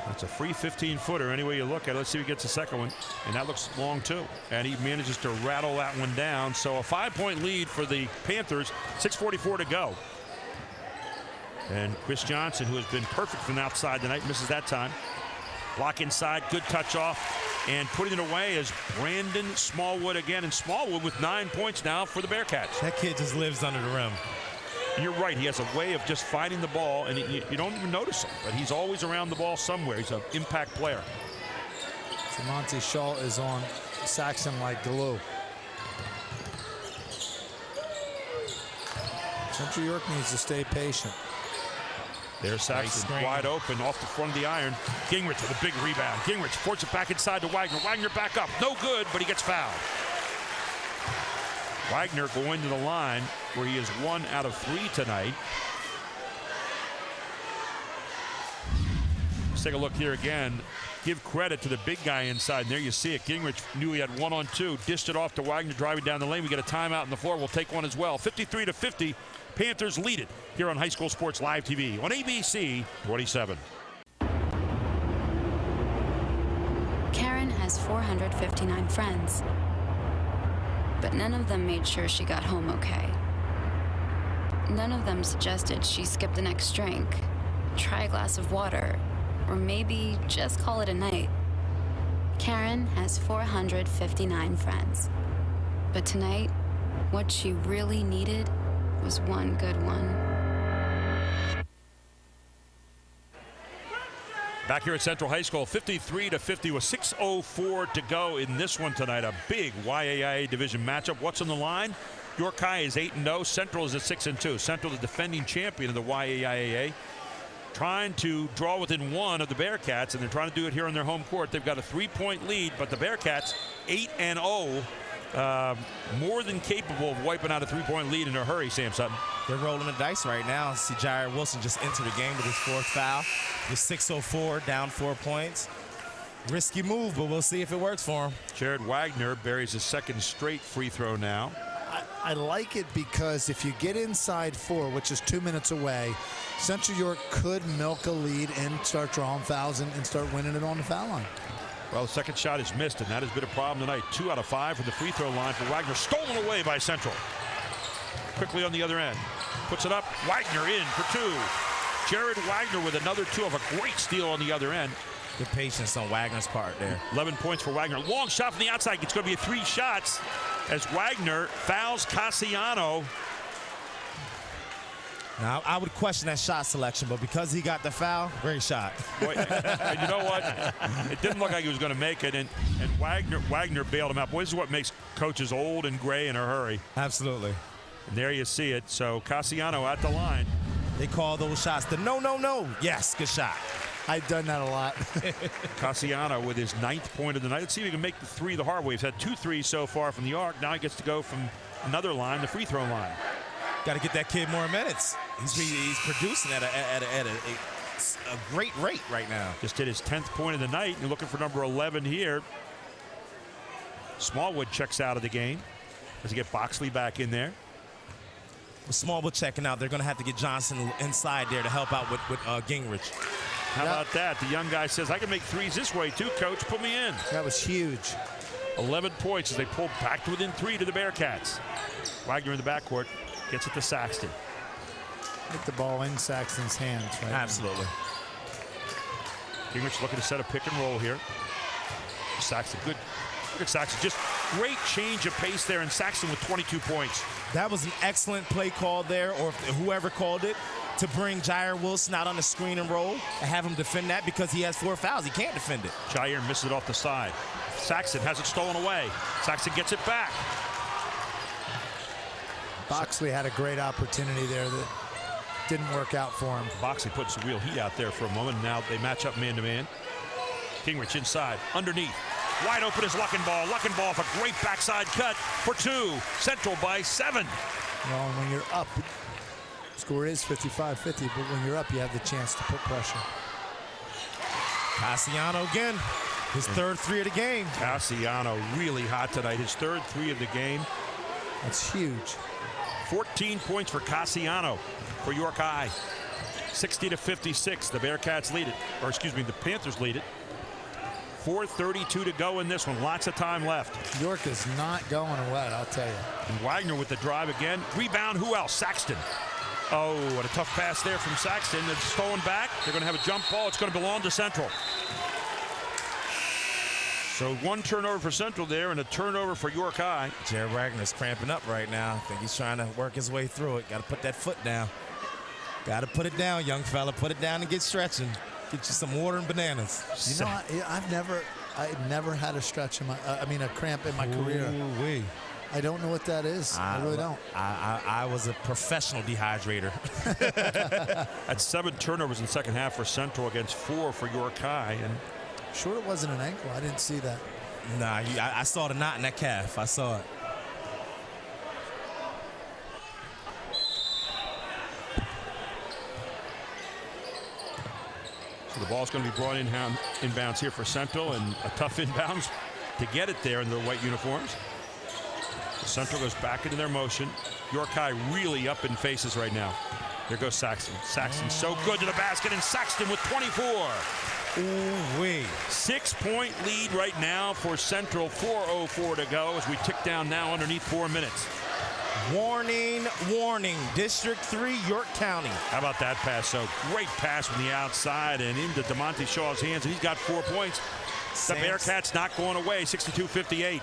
That's a free 15-footer any way you look at it. Let's see if he gets the second one. And that looks long, too. And he manages to rattle that one down. So a 5-point lead for the Panthers. 6:44 to go. And Chris Johnson, who has been perfect from outside tonight, misses that time. Block inside, good touch off, and putting it away is Brandon Smallwood again. And Smallwood with 9 points now for the Bearcats. That kid just lives under the rim. And you're right, he has a way of just finding the ball, and you don't even notice him, but he's always around the ball somewhere. He's an impact player. So Monty Shaw is on Saxon like glue. Central York needs to stay patient. There's Saxon wide open off the front of the iron. Gingrich with a big rebound. Gingrich forces it back inside to Wagner. Wagner back up. No good, but he gets fouled. Wagner going to the line where he is 1 out of 3 tonight. Let's take a look here again. Give credit to the big guy inside. And there you see it. Gingrich knew he had 1-on-2. Dished it off to Wagner driving down the lane. We get a timeout on the floor. We'll take one as well. 53-50. Panthers lead it here on High School Sports Live TV on ABC 27. Karen has 459 friends, but none of them made sure she got home okay. None of them suggested she skip the next drink, try a glass of water, or maybe just call it a night. Karen has 459 friends, but tonight, what she really needed was one good one. Back here at Central High School, 53-50 with 6:04 to go in this one tonight. A big YAIA division matchup. What's on the line? York High is 8-0. Central is at 6-2. Central, the defending champion of the YAIA, trying to draw within one of the Bearcats, and they're trying to do it here on their home court. They've got a 3-point lead, but the Bearcats 8-0. More than capable of wiping out a 3-point lead in a hurry, Sam Sutton. They're rolling the dice right now. See Jair Wilson just enter the game with his 4th foul. With 6:04, down 4 points. Risky move, but we'll see if it works for him. Jared Wagner buries his 2nd straight free throw now. I like it because if you get inside 4, which is 2 minutes away, Central York could milk a lead and start drawing fouls and start winning it on the foul line. Well, the 2nd shot is missed, and that has been a problem tonight. 2 out of 5 from the free throw line for Wagner. Stolen away by Central. Quickly on the other end. Puts it up. Wagner in for 2. Jared Wagner with another 2 of a great steal on the other end. Good patience on Wagner's part there. 11 points for Wagner. Long shot from the outside. It's going to be 3 shots as Wagner fouls Cassiano. Now, I would question that shot selection, but because he got the foul, great shot. Boy, and you know what? It didn't look like he was going to make it, and Wagner bailed him out. Boy, this is what makes coaches old and gray in a hurry. Absolutely. And there you see it. So Cassiano at the line. They call those shots the no. Yes, good shot. I've done that a lot. Cassiano with his 9th point of the night. Let's see if he can make the 3 the hard way. He's had 2 threes so far from the arc. Now he gets to go from another line, the free throw line. Got to get that kid more minutes. He's producing at a great rate right now. Just hit his 10th point of the night. You're looking for number 11 here. Smallwood checks out of the game. Does he get Boxley back in there? With Smallwood checking out, they're going to have to get Johnson inside there to help out with Gingrich. How about that? The young guy says, I can make 3s this way too, coach. Put me in. That was huge. 11 points as they pull back to within 3 to the Bearcats. Wagner in the backcourt. Gets it to Saxton. Get the ball in Saxton's hands right Absolutely. Gingrich looking to set a pick and roll here. Saxton, good. Look at Saxton. Just great change of pace there, and Saxton with 22 points. That was an excellent play call there, or whoever called it, to bring Jair Wilson out on the screen and roll and have him defend that because he has 4 fouls. He can't defend it. Jair misses it off the side. Saxton has it stolen away. Saxton gets it back. Boxley had a great opportunity there that didn't work out for him. Boxley puts the real heat out there for a moment. Now they match up man-to-man. Gingrich inside, underneath. Wide open is Luckenball. Luckenball for a great backside cut for 2. Central by 7. Well, and when you're up, score is 55-50, but when you're up, you have the chance to put pressure. Cassiano again. His 3rd 3 of the game. Cassiano really hot tonight. His 3rd 3 of the game. That's huge. 14 points for Cassiano for York High. 60-56. The Bearcats lead it. Or excuse me, the Panthers lead it. 4:32 to go in this one. Lots of time left. York is not going away, I'll tell you. And Wagner with the drive again. Rebound, who else? Saxton. Oh, what a tough pass there from Saxton. It's stolen back. They're going to have a jump ball. It's going to belong to Central. So 1 turnover for Central there and a turnover for York High. Jared Wagner's cramping up right now. I think he's trying to work his way through it. Got to put that foot down. Got to put it down, young fella. Put it down and get stretching. Get you some water and bananas. You know, I've never had a stretch in my, a cramp in my career. Ooh-wee. I don't know what that is. I really don't. I was a professional dehydrator. That's 7 turnovers in the second half for Central against 4 for York High. And sure it wasn't an ankle. I didn't see that. Nah, I saw the knot in that calf. I saw it. So So the ball's going to be brought inbounds here for Central, and a tough inbounds to get it there in their white uniforms. Central goes back into their motion. York High really up in faces right now. Here goes Saxton. Saxton so good to the basket, and Saxton with 24. Ooh-wee. 6-point lead right now for Central. 4:04 to go as we tick down now underneath 4 minutes. Warning, warning. District 3, York County. How about that pass? So great pass from the outside and into DeMonte Shaw's hands, and he's got 4 points. The Bearcats not going away, 62-58.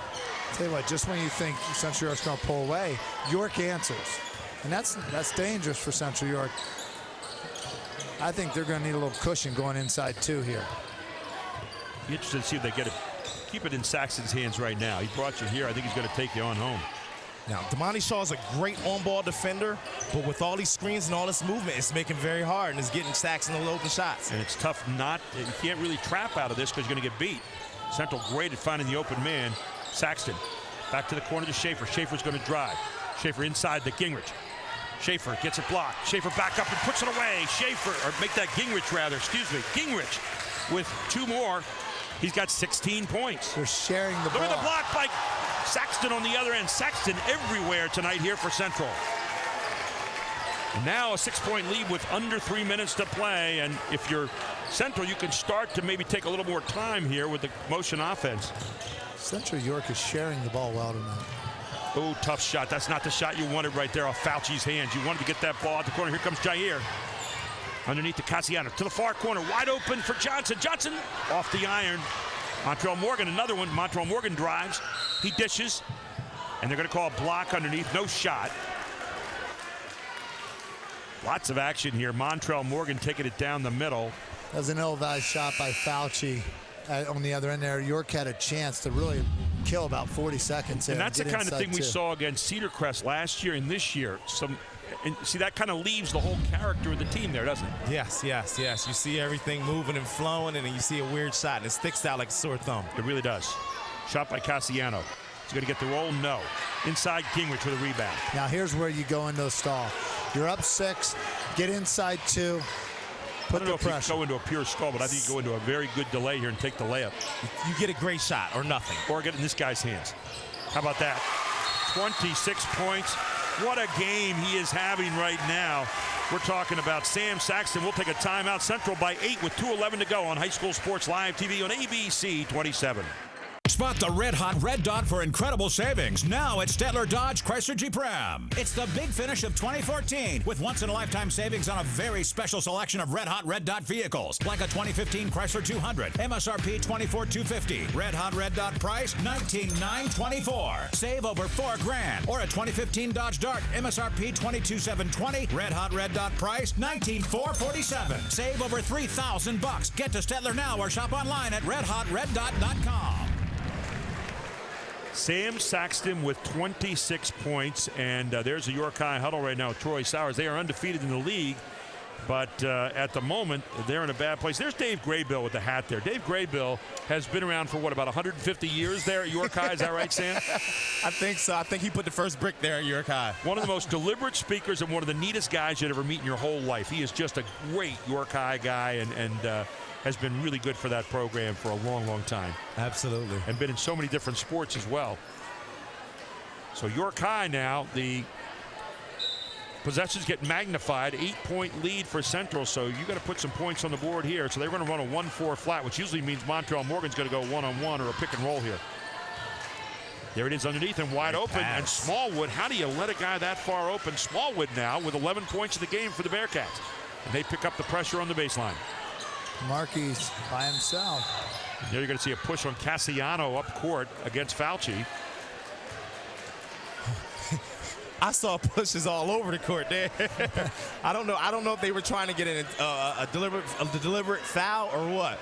Tell you what, just when you think Central York's going to pull away, York answers. And that's dangerous for Central York. I think they're going to need a little cushion going inside 2 here. Be interested to see if they get it. Keep it in Saxton's hands right now. He brought you here. I think he's going to take you on home. Now, DeMonte Shaw is a great on-ball defender, but with all these screens and all this movement, it's making it very hard, and it's getting Saxton the open shots. And it's tough not, you can't really trap out of this because you're going to get beat. Central great at finding the open man. Saxton back to the corner to Schaefer. Schaefer's going to drive. Schaefer inside to Gingrich. Schaefer gets it blocked. Schaefer back up and puts it away. Schaefer, or make that Gingrich rather, excuse me. Gingrich with 2 more. He's got 16 points. They're sharing the ball. Look at the block by Saxton on the other end. Saxton everywhere tonight here for Central. And now a 6-point lead with under 3 minutes to play. And if you're Central, you can start to maybe take a little more time here with the motion offense. Central York is sharing the ball well tonight. Oh, tough shot. That's not the shot you wanted right there off Fauci's hands. You wanted to get that ball at the corner. Here comes Jair. Underneath to Cassiano. To the far corner. Wide open for Johnson. Johnson off the iron. Montrell Morgan, another one. Montrell Morgan drives. He dishes. And they're going to call a block underneath. No shot. Lots of action here. Montrell Morgan taking it down the middle. That was an ill-advised shot by Fauci on the other end there. York had a chance to really kill about 40 seconds there. And that's the kind of thing we saw against Cedar Crest last year and this year. And see, that kind of leaves the whole character of the team there, doesn't it? Yes, yes, yes. You see everything moving and flowing, and then you see a weird shot, and it sticks out like a sore thumb. It really does. Shot by Cassiano. He's going to get the roll? No. Inside Gingrich with a rebound. Now here's where you go into a stall. You're up 6, get inside 2, put the pressure. Go into a pure stall, but I think you go into a very good delay here and take the layup. You get a great shot or nothing. Or get it in this guy's hands. How about that? 26 points. What a game he is having right now. We're talking about Sam Saxton. We'll take a timeout. Central by 8 with 2:11 to go on High School Sports Live TV on ABC 27. Spot the red-hot red dot for incredible savings now at Stettler Dodge Chrysler Jeep Ram. It's the big finish of 2014 with once-in-a-lifetime savings on a very special selection of red-hot red dot vehicles, like a 2015 Chrysler 200, MSRP $24,250. Red-hot red dot price $19,924. Save over $4,000. Or a 2015 Dodge Dart, MSRP $22,720. Red-hot red dot price $19,447. Save over $3,000. Get to Stettler now or shop online at redhotreddot.com. Sam Saxton with 26 points, and there's a York High huddle right now with Troy Sowers. They are undefeated in the league, but at the moment, they're in a bad place. There's Dave Graybill with the hat there. Dave Graybill has been around for, what, about 150 years there at York High? Is that right, Sam? I think so. I think he put the first brick there at York High. One of the most deliberate speakers and one of the neatest guys you'd ever meet in your whole life. He is just a great York High guy, and has been really good for that program for a long, long time. Absolutely. And been in so many different sports as well. So York High now, the possessions get magnified. 8-point lead for Central, so you got to put some points on the board here. So they're going to run a 1-4 flat, which usually means Montrell Morgan's going to go one-on-one or a pick and roll here. There it is underneath and wide open. And Smallwood, how do you let a guy that far open? Smallwood now with 11 points in the game for the Bearcats. And they pick up the pressure on the baseline. Markey's by himself. There you're going to see a push on Cassiano up court against Fauci. I saw pushes all over the court there. I don't know if they were trying to get in a deliberate foul or what.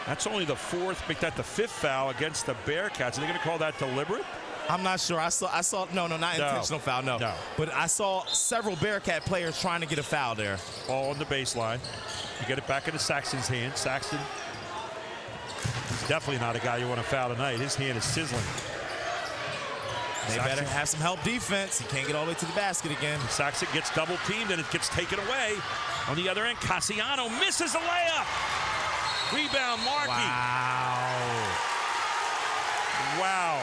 That's only the 4th, make that the 5th foul against the Bearcats. Are they going to call that deliberate? I'm not sure. I saw no, not intentional foul, no. But I saw several Bearcat players trying to get a foul there. Ball on the baseline. You get it back into Saxton's hand. Saxton, he's definitely not a guy you want to foul tonight. His hand is sizzling. They better have some help defense. He can't get all the way to the basket again. Saxon gets double teamed and it gets taken away. On the other end, Cassiano misses the layup. Rebound, Markey. Wow.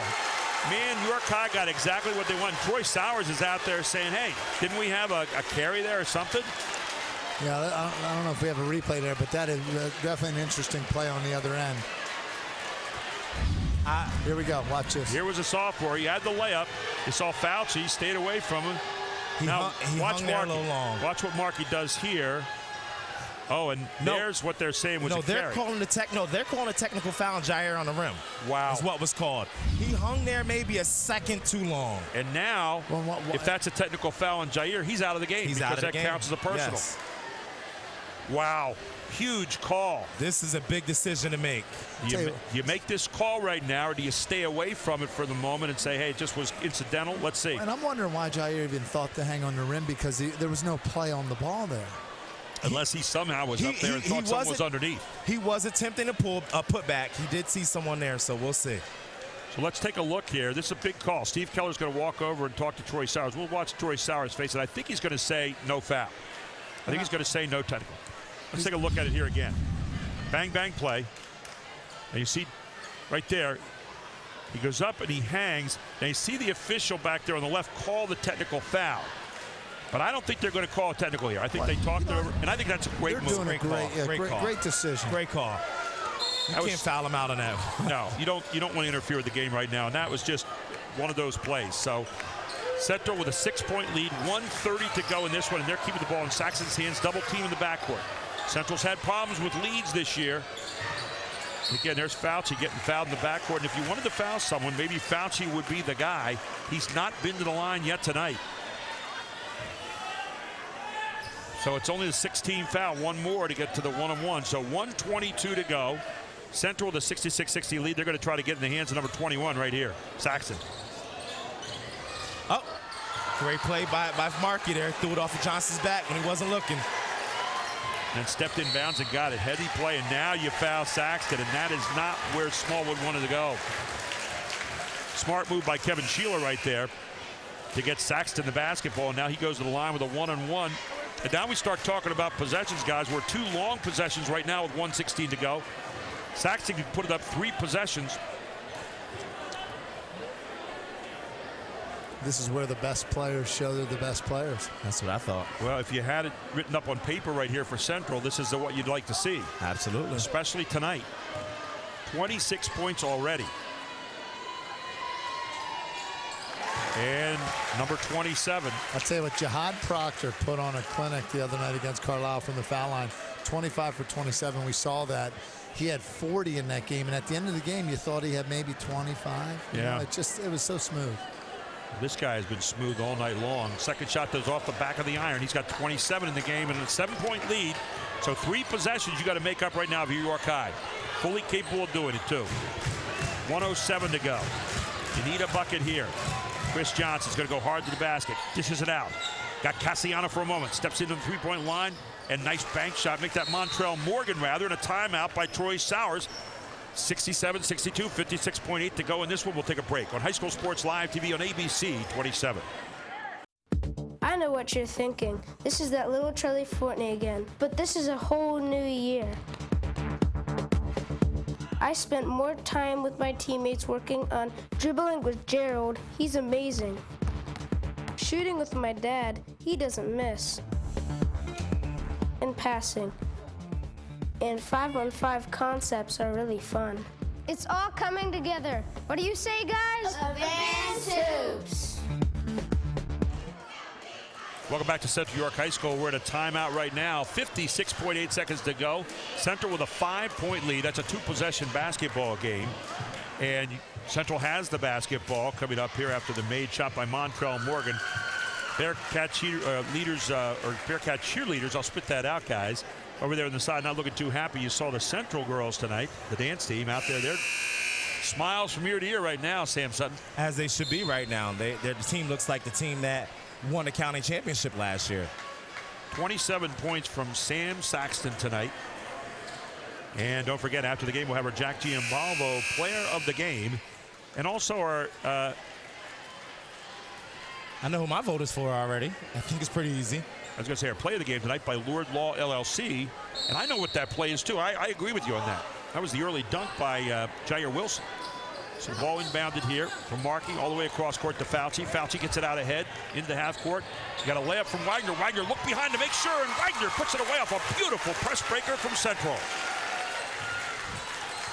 Man, York High got exactly what they want. Troy Sowers is out there saying, hey, didn't we have a carry there or something? Yeah, I don't know if we have a replay there, but that is definitely an interesting play on the other end. Here we go. Watch this. Here was a sophomore. He had the layup. You saw Fauci, stayed away from him. Now, watch Markey. Watch what Markey does here. Oh, and there's what they're saying was a carry. They're calling they're calling a technical foul on Jair on the rim. Wow. Is what was called. He hung there maybe a second too long. And now, if that's a technical foul on Jair, he's out of the game. He's out of the game. Because that counts as a personal. Yes. Wow. Huge call. This is a big decision to make. You make this call right now, or do you stay away from it for the moment and say, hey, it just was incidental? Let's see. And I'm wondering why Jair even thut to hang on the rim, because there was no play on the ball there. Unless he somehow was up there and thought someone was underneath. He was attempting to pull a putback. He did see someone there, so we'll see. So let's take a look here. This is a big call. Steve Keller's going to walk over and talk to Troy Sowers. We'll watch Troy Sowers' face, and I think he's going to say no foul. I think he's going to say no technical. Let's take a look at it here again. Bang, bang play. And you see right there, he goes up and he hangs. And you see the official back there on the left call the technical foul. But I don't think they're going to call a technical here. I think they talked over, and I think that's a great move. They're doing great decision. Great call. You can't foul him out on that. No, you don't want to interfere with the game right now. And that was just one of those plays. So Central with a 6-point lead, 1:30 to go in this one, and they're keeping the ball in Saxon's hands, double team in the backcourt. Central's had problems with leads this year. Again, there's Fauci getting fouled in the backcourt. And if you wanted to foul someone, maybe Fauci would be the guy. He's not been to the line yet tonight. So it's only the 16th foul, one more to get to the 1-on-1. So 1:22 to go. Central with a 66-60 lead. They're going to try to get in the hands of number 21 right here, Saxon. Oh, great play by Markey there. Threw it off of Johnson's back when he wasn't looking. And stepped in bounds and got it. Heavy play, and now you foul Saxton, and that is not where Smallwood wanted to go. Smart move by Kevin Sheeler right there to get Saxton the basketball. And now he goes to the line with a 1-on-1. And now we start talking about possessions, guys. We're 2 long possessions right now with 1:16 to go. Saxton can put it up 3 possessions. This is where the best players show they're the best players. That's what I thought. Well, if you had it written up on paper right here for Central, this is what you'd like to see. Absolutely. Especially tonight. 26 points already. And number 27. I'll tell you what, Jihad Proctor put on a clinic the other night against Carlisle from the foul line. 25 for 27. We saw that. He had 40 in that game, and at the end of the game, you thought he had maybe 25. Yeah. It was so smooth. This guy has been smooth all night long. Second shot goes off the back of the iron. He's got 27 in the game and a 7-point lead. So 3 possessions you got to make up right now if you're York High. Fully capable of doing it, too. 1:07 to go. You need a bucket here. Chris Johnson's going to go hard to the basket. Dishes it out. Got Cassiano for a moment. Steps into the 3-point line. And nice bank shot. Make that Montrell Morgan, rather, and a timeout by Troy Sowers. 67-62, 56.8 to go in this one. We'll take a break on High School Sports Live TV on ABC 27. I know what you're thinking. This is that little Charlie Fortney again. But this is a whole new year. I spent more time with my teammates working on dribbling with Gerald. He's amazing. Shooting with my dad. He doesn't miss. And passing. And 5-on-5 concepts are really fun. It's all coming together. What do you say, guys? Advanced hoops. Welcome back to Central York High School. We're at a timeout right now. 56.8 seconds to go. Central with a 5-point lead. That's a 2-possession basketball game. And Central has the basketball coming up here after the made shot by Montrell Morgan. Bearcat cheerleaders, I'll spit that out, guys. Over there on the side, not looking too happy. You saw the Central girls tonight, the dance team out there. They're smiles from ear to ear right now, Sam Sutton. As they should be right now. The team looks like the team that won the county championship last year. 27 points from Sam Saxton tonight. And don't forget, after the game, we'll have our Jack Giambalvo player of the game. And also our I know who my vote is for already. I think it's pretty easy. I was going to say our play of the game tonight by Lured Law LLC, and I know what that play is too. I agree with you on that. That was the early dunk by Jair Wilson. So the ball inbounded here from Markey all the way across court to Fauci. Fauci gets it out ahead into half court. You got a layup from Wagner. Wagner looked behind to make sure, and Wagner puts it away off a beautiful press breaker from Central.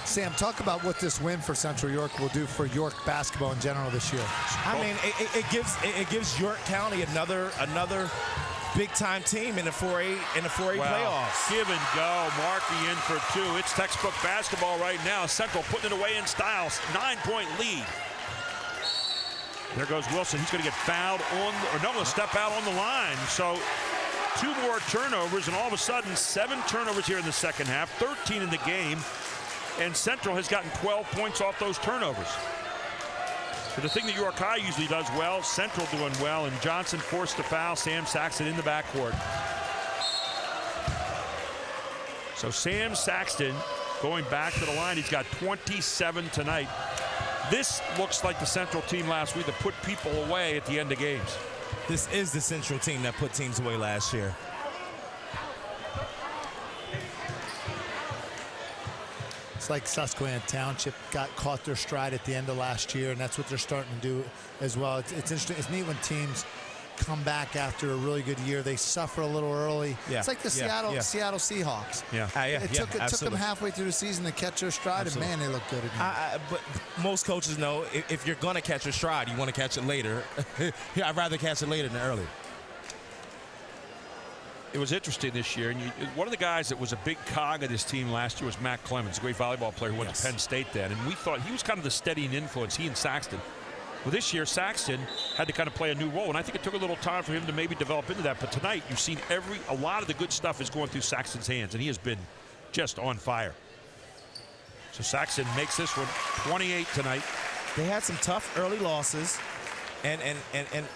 Sam, talk about what this win for Central York will do for York basketball in general this year. I mean, it gives York County another big-time team in the 4A playoffs. Give and go. Markey in for two. It's textbook basketball right now. Central putting it away in style. 9-point lead. There goes Wilson. He's going to get fouled he'll step out on the line. So 2 more turnovers, and all of a sudden 7 turnovers here in the second half, 13 in the game, and Central has gotten 12 points off those turnovers. So the thing that York High usually does well, Central doing well, and Johnson forced to foul Sam Saxton in the backcourt. So Sam Saxton going back to the line. He's got 27 tonight. This looks like the Central team last week that put people away at the end of games. This is the Central team that put teams away last year. It's like Susquehanna Township caught their stride at the end of last year, and that's what they're starting to do as well. It's interesting. It's neat when teams come back after a really good year. They suffer a little early. Yeah. It's like the Seattle Seahawks. It took them halfway through the season to catch their stride, and man, they look good again. But most coaches know if you're going to catch a stride, you want to catch it later. I'd rather catch it later than early. It was interesting this year, and one of the guys that was a big cog of this team last year was Matt Clemens, a great volleyball player who went to Penn State then, and we thought he was kind of the steadying influence, he and Saxton. Well, this year, Saxton had to kind of play a new role, and I think it took a little time for him to maybe develop into that, but tonight you've seen a lot of the good stuff is going through Saxton's hands, and he has been just on fire. So Saxton makes this one 28 tonight. They had some tough early losses. And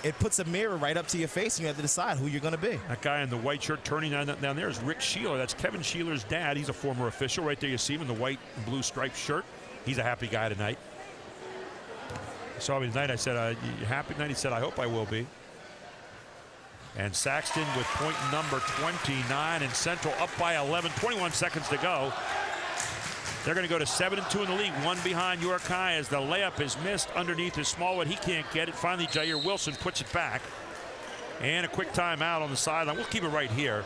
it puts a mirror right up to your face, and you have to decide who you're going to be. That guy in the white shirt turning down there is Rick Sheeler. That's Kevin Sheeler's dad. He's a former official. Right there you see him in the white and blue striped shirt. He's a happy guy tonight. I saw him tonight. I said, you happy tonight? He said, I hope I will be. And Saxton with point number 29, and Central up by 11. 21 seconds to go. They're going to go to 7-2 in the league, one behind York High as the layup is missed underneath is Smallwood. He can't get it. Finally, Jair Wilson puts it back. And a quick timeout on the sideline. We'll keep it right here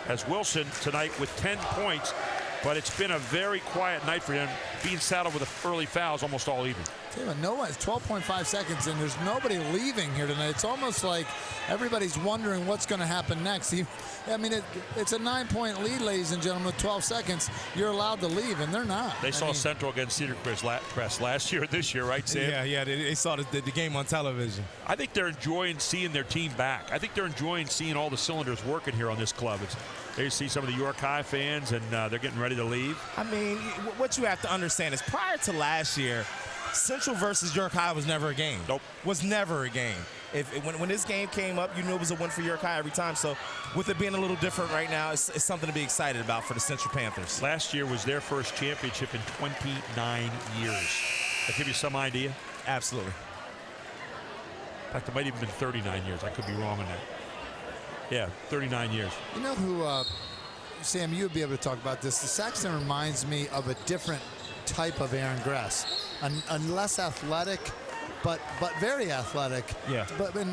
as Wilson tonight with 10 points, but it's been a very quiet night for him, being saddled with early fouls almost all evening. No one, it's 12.5 seconds, and there's nobody leaving here tonight. It's almost like everybody's wondering what's going to happen next. I mean, it's a 9-point lead, ladies and gentlemen, with 12 seconds. You're allowed to leave, and they're not. They saw Central against Cedar Crest last year, this year, right, Sam? Yeah, they saw the game on television. I think they're enjoying seeing their team back. I think they're enjoying seeing all the cylinders working here on this club. They see some of the York High fans, and they're getting ready to leave. I mean, what you have to understand is prior to last year, Central versus York High was never a game. Nope. Was never a game. When this game came up, you knew it was a win for York High every time. So with it being a little different right now, it's something to be excited about for the Central Panthers. Last year was their first championship in 29 years. That give you some idea? Absolutely. In fact, it might even been 39 years. I could be wrong on that. Yeah, 39 years. You know who, Sam, you would be able to talk about this. The Saxton reminds me of a different type of Aaron Gress. Less athletic, but very athletic. Yeah.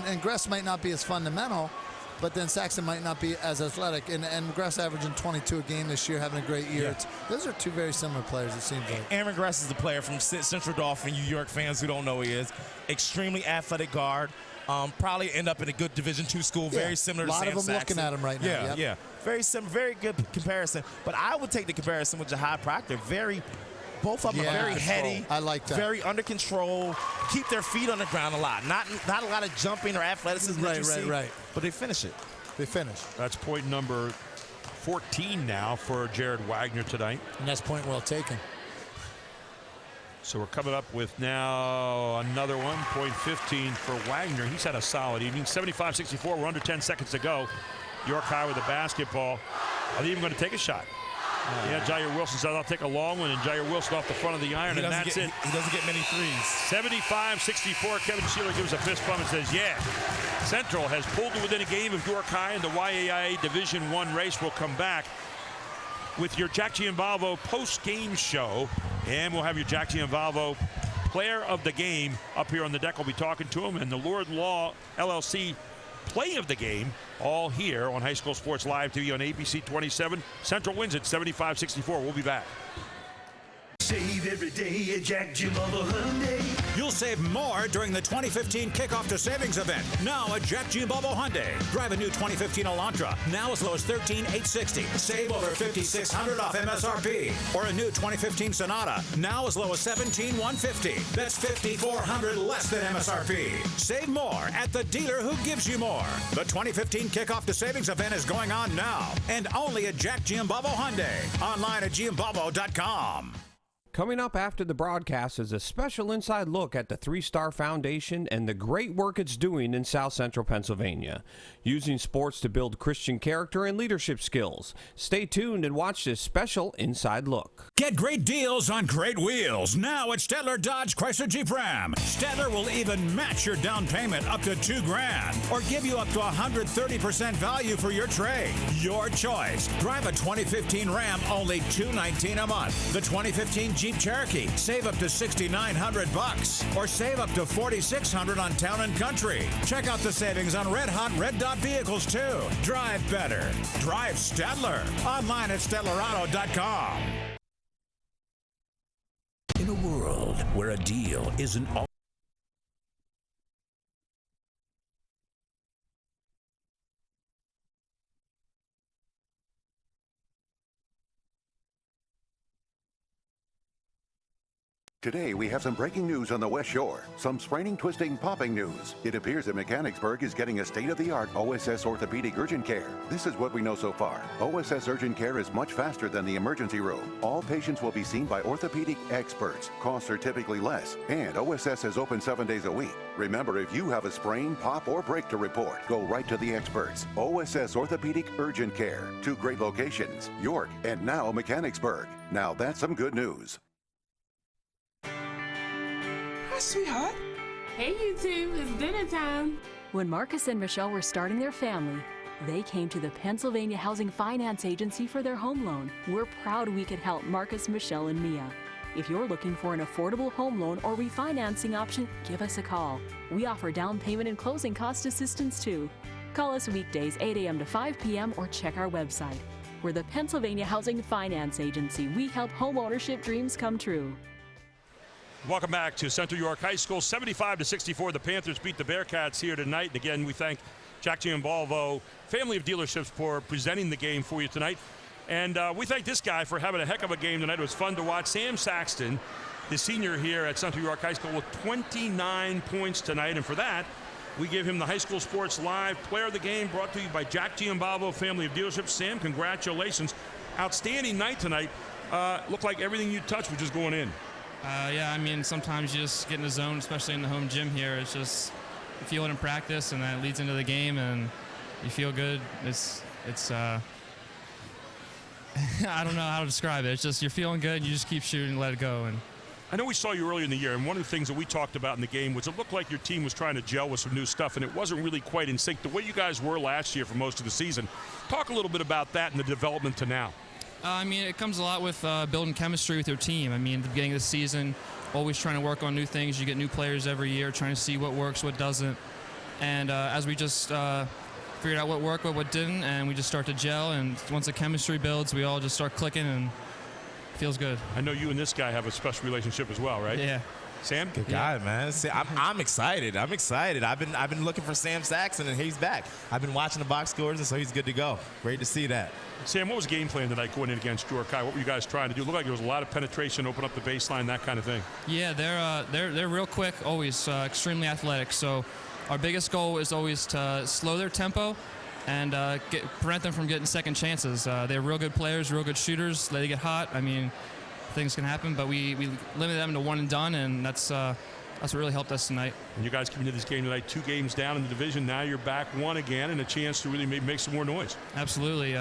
And Gress might not be as fundamental, but then Saxton might not be as athletic. And Gress averaging 22 a game this year, having a great year. Yeah. Those are two very similar players, it seems like. Aaron Gress is the player from Central Dauphin, you York fans who don't know who he is. Extremely athletic guard. Probably end up in a good Division II school, very similar to Sam Saxton. A lot of them looking at him right now. Yeah. Very similar, very good comparison. But I would take the comparison with Jahai Proctor. Both of them are very heady. I like that. Very under control. Keep their feet on the ground a lot. Not a lot of jumping or athleticism. Right. But they finish it. That's point number 14 now for Jared Wagner tonight. And that's point well taken. So we're coming up with now another one, point 15 for Wagner. He's had a solid evening. 75-64. We're under 10 seconds to go. York High with the basketball. Are they even going to take a shot? Yeah, Jair Wilson said, I'll take a long one, and Jair Wilson off the front of the iron, and that's it. He doesn't get many threes. 75-64. Kevin Sheeler gives a fist bump and says, yeah. Central has pulled to within a game of York High in the YAIA Division I race. We'll come back with your Jack Giambalvo post-game show, and we'll have your Jack Giambalvo player of the game up here on the deck. We'll be talking to him, and the Lord Law LLC play of the game, all here on High School Sports Live TV on ABC 27. Central wins it 75-64. We'll be back. Save every day at Jack Giambalvo Hyundai. You'll save more during the 2015 Kickoff to Savings event. Now at Jack Giambalvo Hyundai. Drive a new 2015 Elantra, now as low as $13,860. Save over $5,600 off MSRP. Or a new 2015 Sonata, now as low as $17,150. That's $5,400 less than MSRP. Save more at the dealer who gives you more. The 2015 Kickoff to Savings event is going on now, and only at Jack Giambalvo Hyundai. Online at giambalvo.com. Coming up after the broadcast is a special inside look at the 3-Star Foundation and the great work it's doing in South Central Pennsylvania, using sports to build Christian character and leadership skills. Stay tuned and watch this special inside look. Get great deals on great wheels now at Stedler Dodge Chrysler Jeep Ram. Stedler will even match your down payment up to $2,000 or give you up to 130% value for your trade. Your choice. Drive a 2015 Ram, only $219 a month. The 2015 Jeep Cherokee, save up to $6,900 or save up to $4,600 on Town and Country. Check out the savings on red hot red dot vehicles too. Drive better. Drive Stedler. Online at StedlerAuto.com. In a world where a deal isn't all. Today, we have some breaking news on the West Shore. Some spraining, twisting, popping news. It appears that Mechanicsburg is getting a state-of-the-art OSS orthopedic urgent care. This is what we know so far. OSS urgent care is much faster than the emergency room. All patients will be seen by orthopedic experts. Costs are typically less, and OSS is open 7 days a week. Remember, if you have a sprain, pop, or break to report, go right to the experts. OSS Orthopedic Urgent Care. 2 great locations, York and now Mechanicsburg. Now that's some good news. Hi, sweetheart. Hey, you two. It's dinner time. When Marcus and Michelle were starting their family, they came to the Pennsylvania Housing Finance Agency for their home loan. We're proud we could help Marcus, Michelle, and Mia. If you're looking for an affordable home loan or refinancing option, give us a call. We offer down payment and closing cost assistance too. Call us weekdays 8 a.m. to 5 p.m. or check our website. We're the Pennsylvania Housing Finance Agency. We help home ownership dreams come true. Welcome back to Central York High School. 75-64, the Panthers beat the Bearcats here tonight. And again, we thank Jack Giambalvo, family of dealerships, for presenting the game for you tonight. And we thank this guy for having a heck of a game tonight. It was fun to watch. Sam Saxton, the senior here at Central York High School, with 29 points tonight. And for that, we give him the High School Sports Live Player of the Game, brought to you by Jack Giambalvo, family of dealerships. Sam, congratulations. Outstanding night tonight. Looked like everything you touched was just going in. Yeah, I mean, sometimes you just get in the zone, especially in the home gym here. It's just, you feel it in practice, and that leads into the game, and you feel good. It's I don't know how to describe it. It's just you're feeling good, and you just keep shooting and let it go. And I know we saw you earlier in the year, and one of the things that we talked about in the game was it looked like your team was trying to gel with some new stuff, and it wasn't really quite in sync the way you guys were last year for most of the season. Talk a little bit about that and the development to now. I mean, it comes a lot with building chemistry with your team. I mean, at the beginning of the season, always trying to work on new things. You get new players every year, trying to see what works, what doesn't. And as we just figured out what worked, what didn't, and we just start to gel. And once the chemistry builds, we all just start clicking, and it feels good. I know you and this guy have a special relationship as well, right? Yeah. Sam? Good guy, man. I'm excited. I'm excited. I've been looking for Sam Saxton, and he's back. I've been watching the box scores, and so he's good to go. Great to see that. Sam, what was the game plan tonight going in against York High? What were you guys trying to do? It looked like there was a lot of penetration, open up the baseline, that kind of thing. Yeah, they're real quick, always extremely athletic. So our biggest goal is always to slow their tempo and prevent them from getting second chances. They're real good players, real good shooters. They get hot. I mean, things can happen, but we limit them to one and done, and that's what really helped us tonight. And you guys came into this game tonight 2 games down in the division. Now you're back 1 again and a chance to really make some more noise. Absolutely.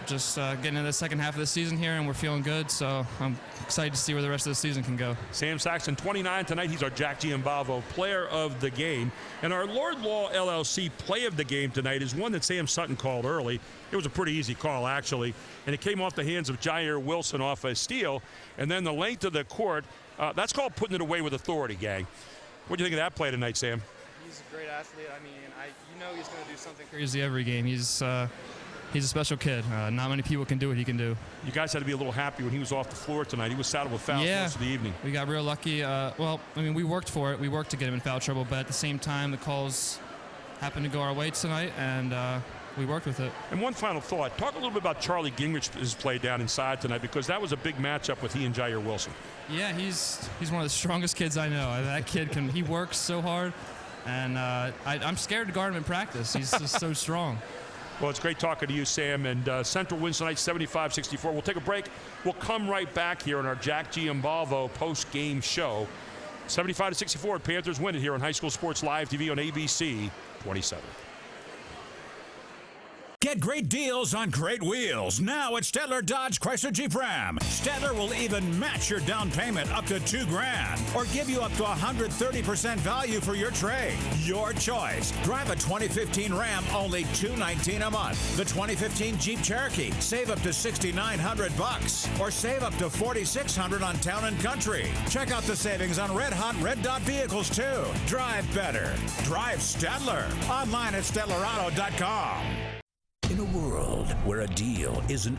just getting into the second half of the season here, and we're feeling good. So I'm excited to see where the rest of the season can go. Sam Saxon, 29 tonight. He's our Jack Giambalvo Player of the Game. And our Lord Law LLC Play of the Game tonight is one that Sam Sutton called early. It was a pretty easy call, actually. And it came off the hands of Jair Wilson off a steal. And then the length of the court, that's called putting it away with authority, gang. What do you think of that play tonight, Sam? He's a great athlete. I mean, you know he's going to do something crazy every game. He's a special kid. Not many people can do what he can do. You guys had to be a little happy when he was off the floor tonight. He was saddled with fouls most of the evening. We got real lucky. Well, I mean, we worked for it. We worked to get him in foul trouble, but at the same time, the calls happened to go our way tonight, and we worked with it. And one final thought. Talk a little bit about Charlie Gingrich's play down inside tonight, because that was a big matchup with he and Jair Wilson. Yeah, he's one of the strongest kids I know. That kid he works so hard, and I'm scared to guard him in practice. He's just so strong. Well, it's great talking to you, Sam. And Central wins tonight 75-64. We'll take a break. We'll come right back here on our Jack Giambalvo post-game show. 75-64. Panthers win it here on High School Sports Live TV on ABC 27. Get great deals on great wheels now at Stettler Dodge Chrysler Jeep Ram. Stettler will even match your down payment up to $2,000 or give you up to 130% value for your trade. Your choice. Drive a 2015 Ram, only $219 a month. The 2015 Jeep Cherokee, save up to $6,900 or save up to $4,600 on Town and Country. Check out the savings on red hot red dot vehicles too. Drive better. Drive Stettler. Online at StettlerAuto.com. In a world where a deal isn't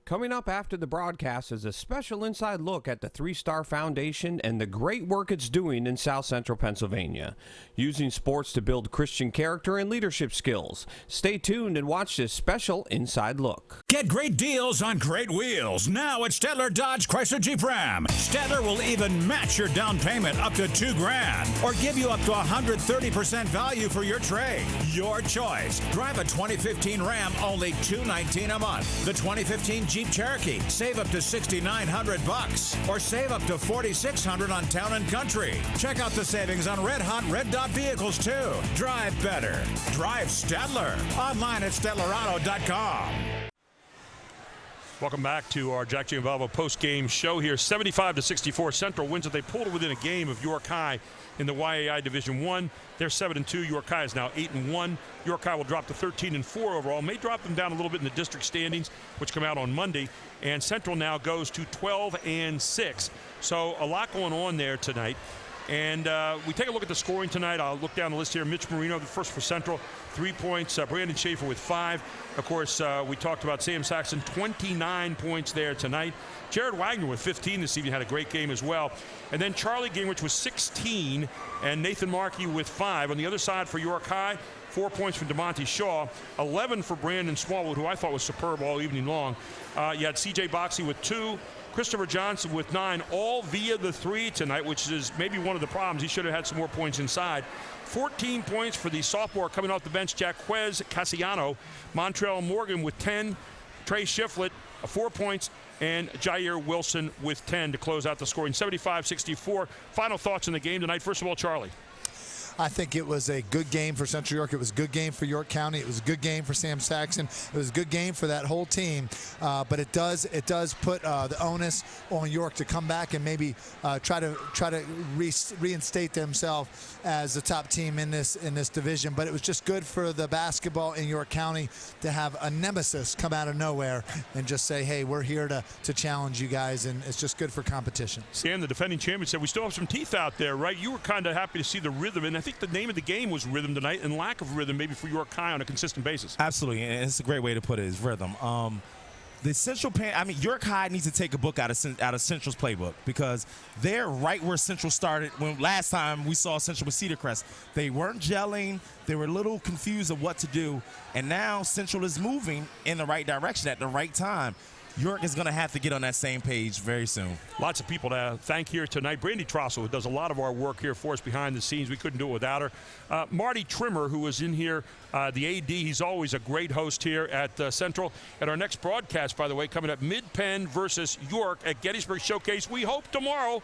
Coming up after the broadcast is a special inside look at the 3-Star Foundation and the great work it's doing in South Central Pennsylvania, using sports to build Christian character and leadership skills. Stay tuned and watch this special inside look. Get great deals on great wheels now at Stettler Dodge Chrysler Jeep Ram. Stettler will even match your down payment up to $2,000 or give you up to 130% value for your trade. Your choice. Drive a 2015 Ram, only $219 a month. The 2015 Jeep Cherokee, save up to $6,900 or save up to $4,600 on Town and Country. Check out the savings on red hot red dot vehicles too. Drive better. Drive Stettler. Online at StettlerAuto.com. Welcome back to our Jack Giambalvo post-game show here. 75-64. Central wins it. They pulled it within a game of York High in the YAI Division I. They're 7-2. York High is now 8-1. York High will drop to 13-4 overall. May drop them down a little bit in the district standings, which come out on Monday. And Central now goes to 12-6. So a lot going on there tonight. And we take a look at the scoring tonight. I'll look down the list here. Mitch Marino, the first for Central, 3 points. Brandon Schaefer with 5. Of course, we talked about Sam Saxon, 29 points there tonight. Jared Wagner with 15 this evening, had a great game as well. And then Charlie Gingrich with 16, and Nathan Markey with 5. On the other side for York High, 4 points from DeMonte Shaw, 11 for Brandon Smallwood, who I thought was superb all evening long. You had C.J. Boxley with 2. Christopher Johnson with 9, all via the 3 tonight, which is maybe one of the problems. He should have had some more points inside. 14 points for the sophomore coming off the bench, Jaquez Cassiano. Montrell Morgan with 10. Trey Shiflett, 4 points. And Jair Wilson with 10 to close out the scoring. 75-64. Final thoughts in the game tonight. First of all, Charlie. I think it was a good game for Central York. It was a good game for York County. It was a good game for Sam Saxon. It was a good game for that whole team. But it does put the onus on York to come back and maybe try to reinstate themselves as the top team in this division. But it was just good for the basketball in York County to have a nemesis come out of nowhere and just say, hey, we're here to challenge you guys, and it's just good for competition. Sam, the defending champion, said we still have some teeth out there, right? You were kind of happy to see the rhythm, and I think the name of the game was rhythm tonight, and lack of rhythm maybe for York High on a consistent basis. Absolutely, and it's a great way to put it, is rhythm. The Central York High needs to take a book out of Central's playbook, because they're right where Central started when last time we saw Central with Cedar Crest. They weren't gelling. They were a little confused of what to do, and now Central is moving in the right direction at the right time. York is going to have to get on that same page very soon. Lots of people to thank here tonight. Brandy Trossel, who does a lot of our work here for us behind the scenes. We couldn't do it without her. Marty Trimmer, who was in here, the AD. He's always a great host here at Central. And our next broadcast, by the way, coming up, Mid-Penn versus York at Gettysburg Showcase. We hope tomorrow.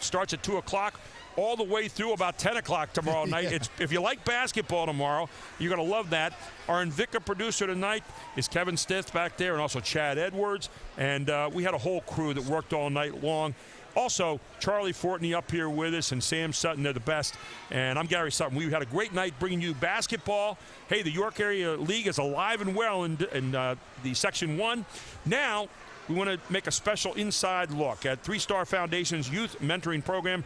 Starts at 2 o'clock. All the way through about 10 o'clock tomorrow night. Yeah. If you like basketball tomorrow, you're going to love that. Our Invicta producer tonight is Kevin Stith back there, and also Chad Edwards. And we had a whole crew that worked all night long. Also, Charlie Fortney up here with us, and Sam Sutton. They're the best. And I'm Gary Sutton. We had a great night bringing you basketball. Hey, the York Area League is alive and well in the Section 1. Now, we want to make a special inside look at 3-Star Foundation's youth mentoring program.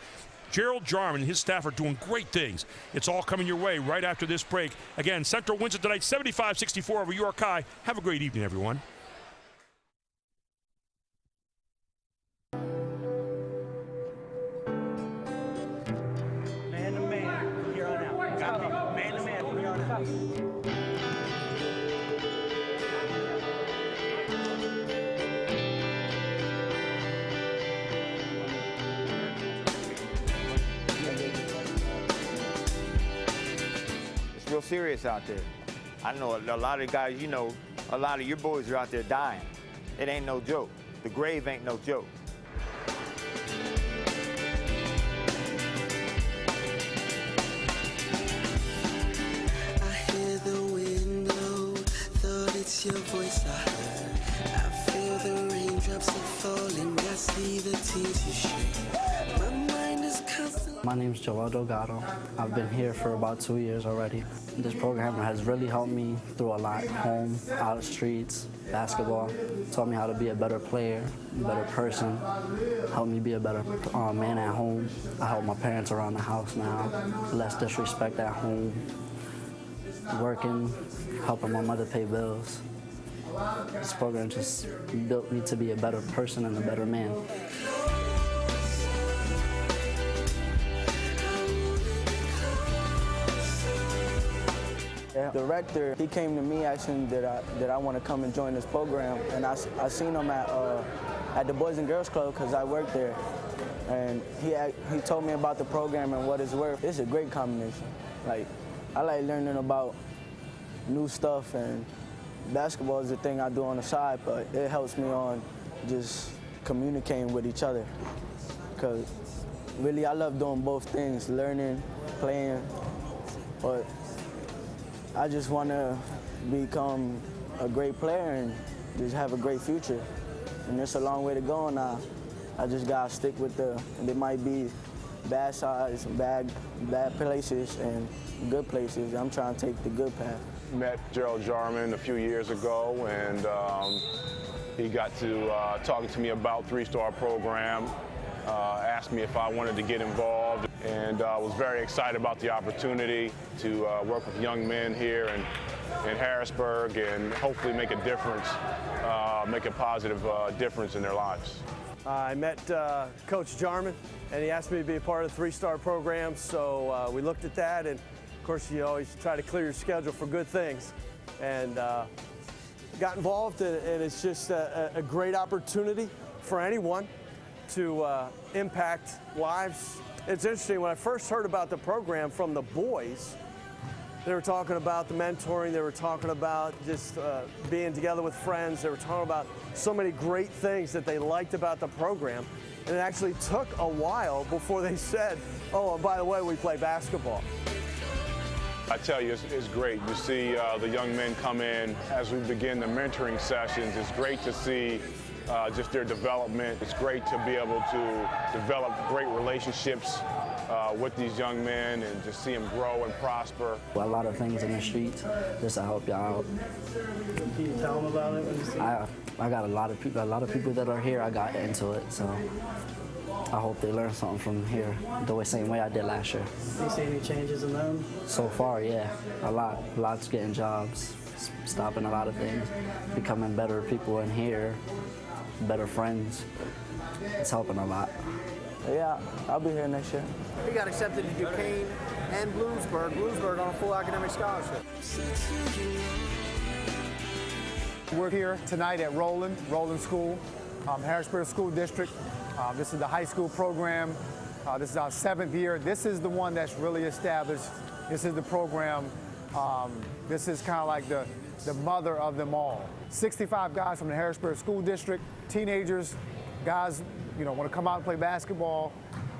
Gerald Jarman and his staff are doing great things. It's all coming your way right after this break. Again, Central wins it tonight, 75-64 over York High. Have a great evening, everyone. Man to man from here on out. Got me. Man to man from here on out. Real serious out there. I know a lot of guys, you know, a lot of your boys are out there dying. It ain't no joke. The grave ain't no joke. I hear the wind blow, thought it's your voice I heard. I feel the raindrops are falling, I see the tears you shed. My mind is constantly... My name's Joel Delgado. I've been here for about 2 years already. This program has really helped me through a lot. Home, out of streets, basketball. Taught me how to be a better player, a better person. Helped me be a better man at home. I help my parents around the house now. Less disrespect at home. Working, helping my mother pay bills. This program just built me to be a better person and a better man. The director, he came to me asking that I want to come and join this program, and I seen him at the Boys and Girls Club because I worked there, and he told me about the program and what it's worth. It's a great combination. Like, I like learning about new stuff, and basketball is the thing I do on the side, but it helps me on just communicating with each other, because really I love doing both things, learning, playing, but I just want to become a great player and just have a great future. And it's a long way to go now. I just got to stick with there might be bad sides, bad places, and good places. I'm trying to take the good path. Met Gerald Jarman a few years ago, and he got to talking to me about 3-Star program, asked me if I wanted to get involved, and I was very excited about the opportunity to work with young men here in Harrisburg and hopefully make a difference, make a positive difference in their lives. I met Coach Jarman, and he asked me to be a part of the 3-Star program, so we looked at that, and of course you always try to clear your schedule for good things, and got involved, and it's just a great opportunity for anyone to impact lives. It's interesting, when I first heard about the program from the boys, they were talking about the mentoring, they were talking about just being together with friends, they were talking about so many great things that they liked about the program, and it actually took a while before they said, oh, and by the way, we play basketball. I tell you, it's great. You see the young men come in as we begin the mentoring sessions. It's great to see just their development. It's great to be able to develop great relationships with these young men and just see them grow and prosper. A lot of things in the streets just to help y'all out. Can you tell them about it when you see it? I got a lot of people that are here. I got into it, so I hope they learn something from here the same way I did last year. Do you see any changes in them? So far, yeah, a lot. Lots getting jobs, stopping a lot of things, becoming better people in here, better friends. It's helping a lot. Yeah, I'll be here next year. He got accepted to Duquesne and Bloomsburg. Bloomsburg on a full academic scholarship. We're here tonight at Roland School, Harrisburg School District. This is the high school program. This is our 7th year. This is the one that's really established. This is the program. This is kind of like the mother of them all. 65 guys from the Harrisburg School District, teenagers, guys, want to come out and play basketball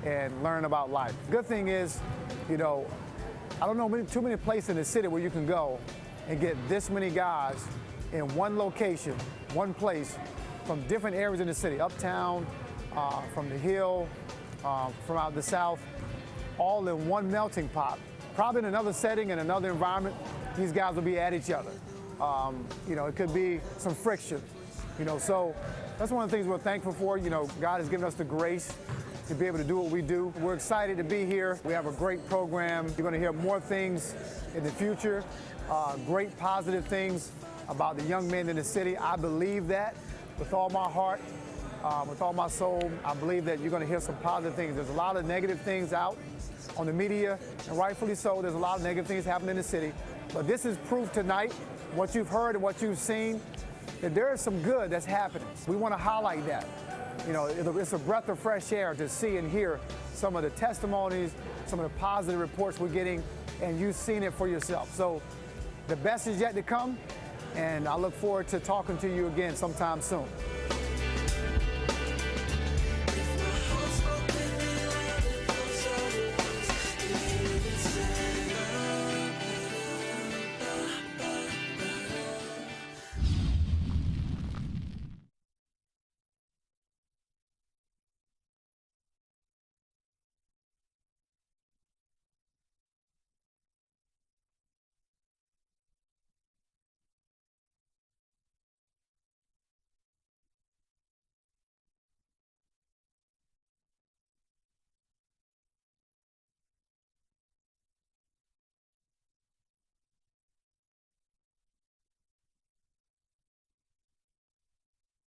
and learn about life. Good thing is, I don't know too many places in the city where you can go and get this many guys in one location, one place, from different areas in the city, uptown, from the Hill, from out the South, all in one melting pot. Probably in another setting, in another environment, these guys will be at each other. It could be some friction, so that's one of the things we're thankful for. God has given us the grace to be able to do what we do. We're excited to be here. We have a great program. You're going to hear more things in the future, great positive things about the young men in the city. I believe that with all my heart, with all my soul. I believe that you're going to hear some positive things. There's a lot of negative things out on the media, and rightfully so. There's a lot of negative things happening in the city. But this is proof tonight, what you've heard and what you've seen, that there is some good that's happening. We want to highlight that. It's a breath of fresh air to see and hear some of the testimonies, some of the positive reports we're getting, and you've seen it for yourself. So the best is yet to come, and I look forward to talking to you again sometime soon.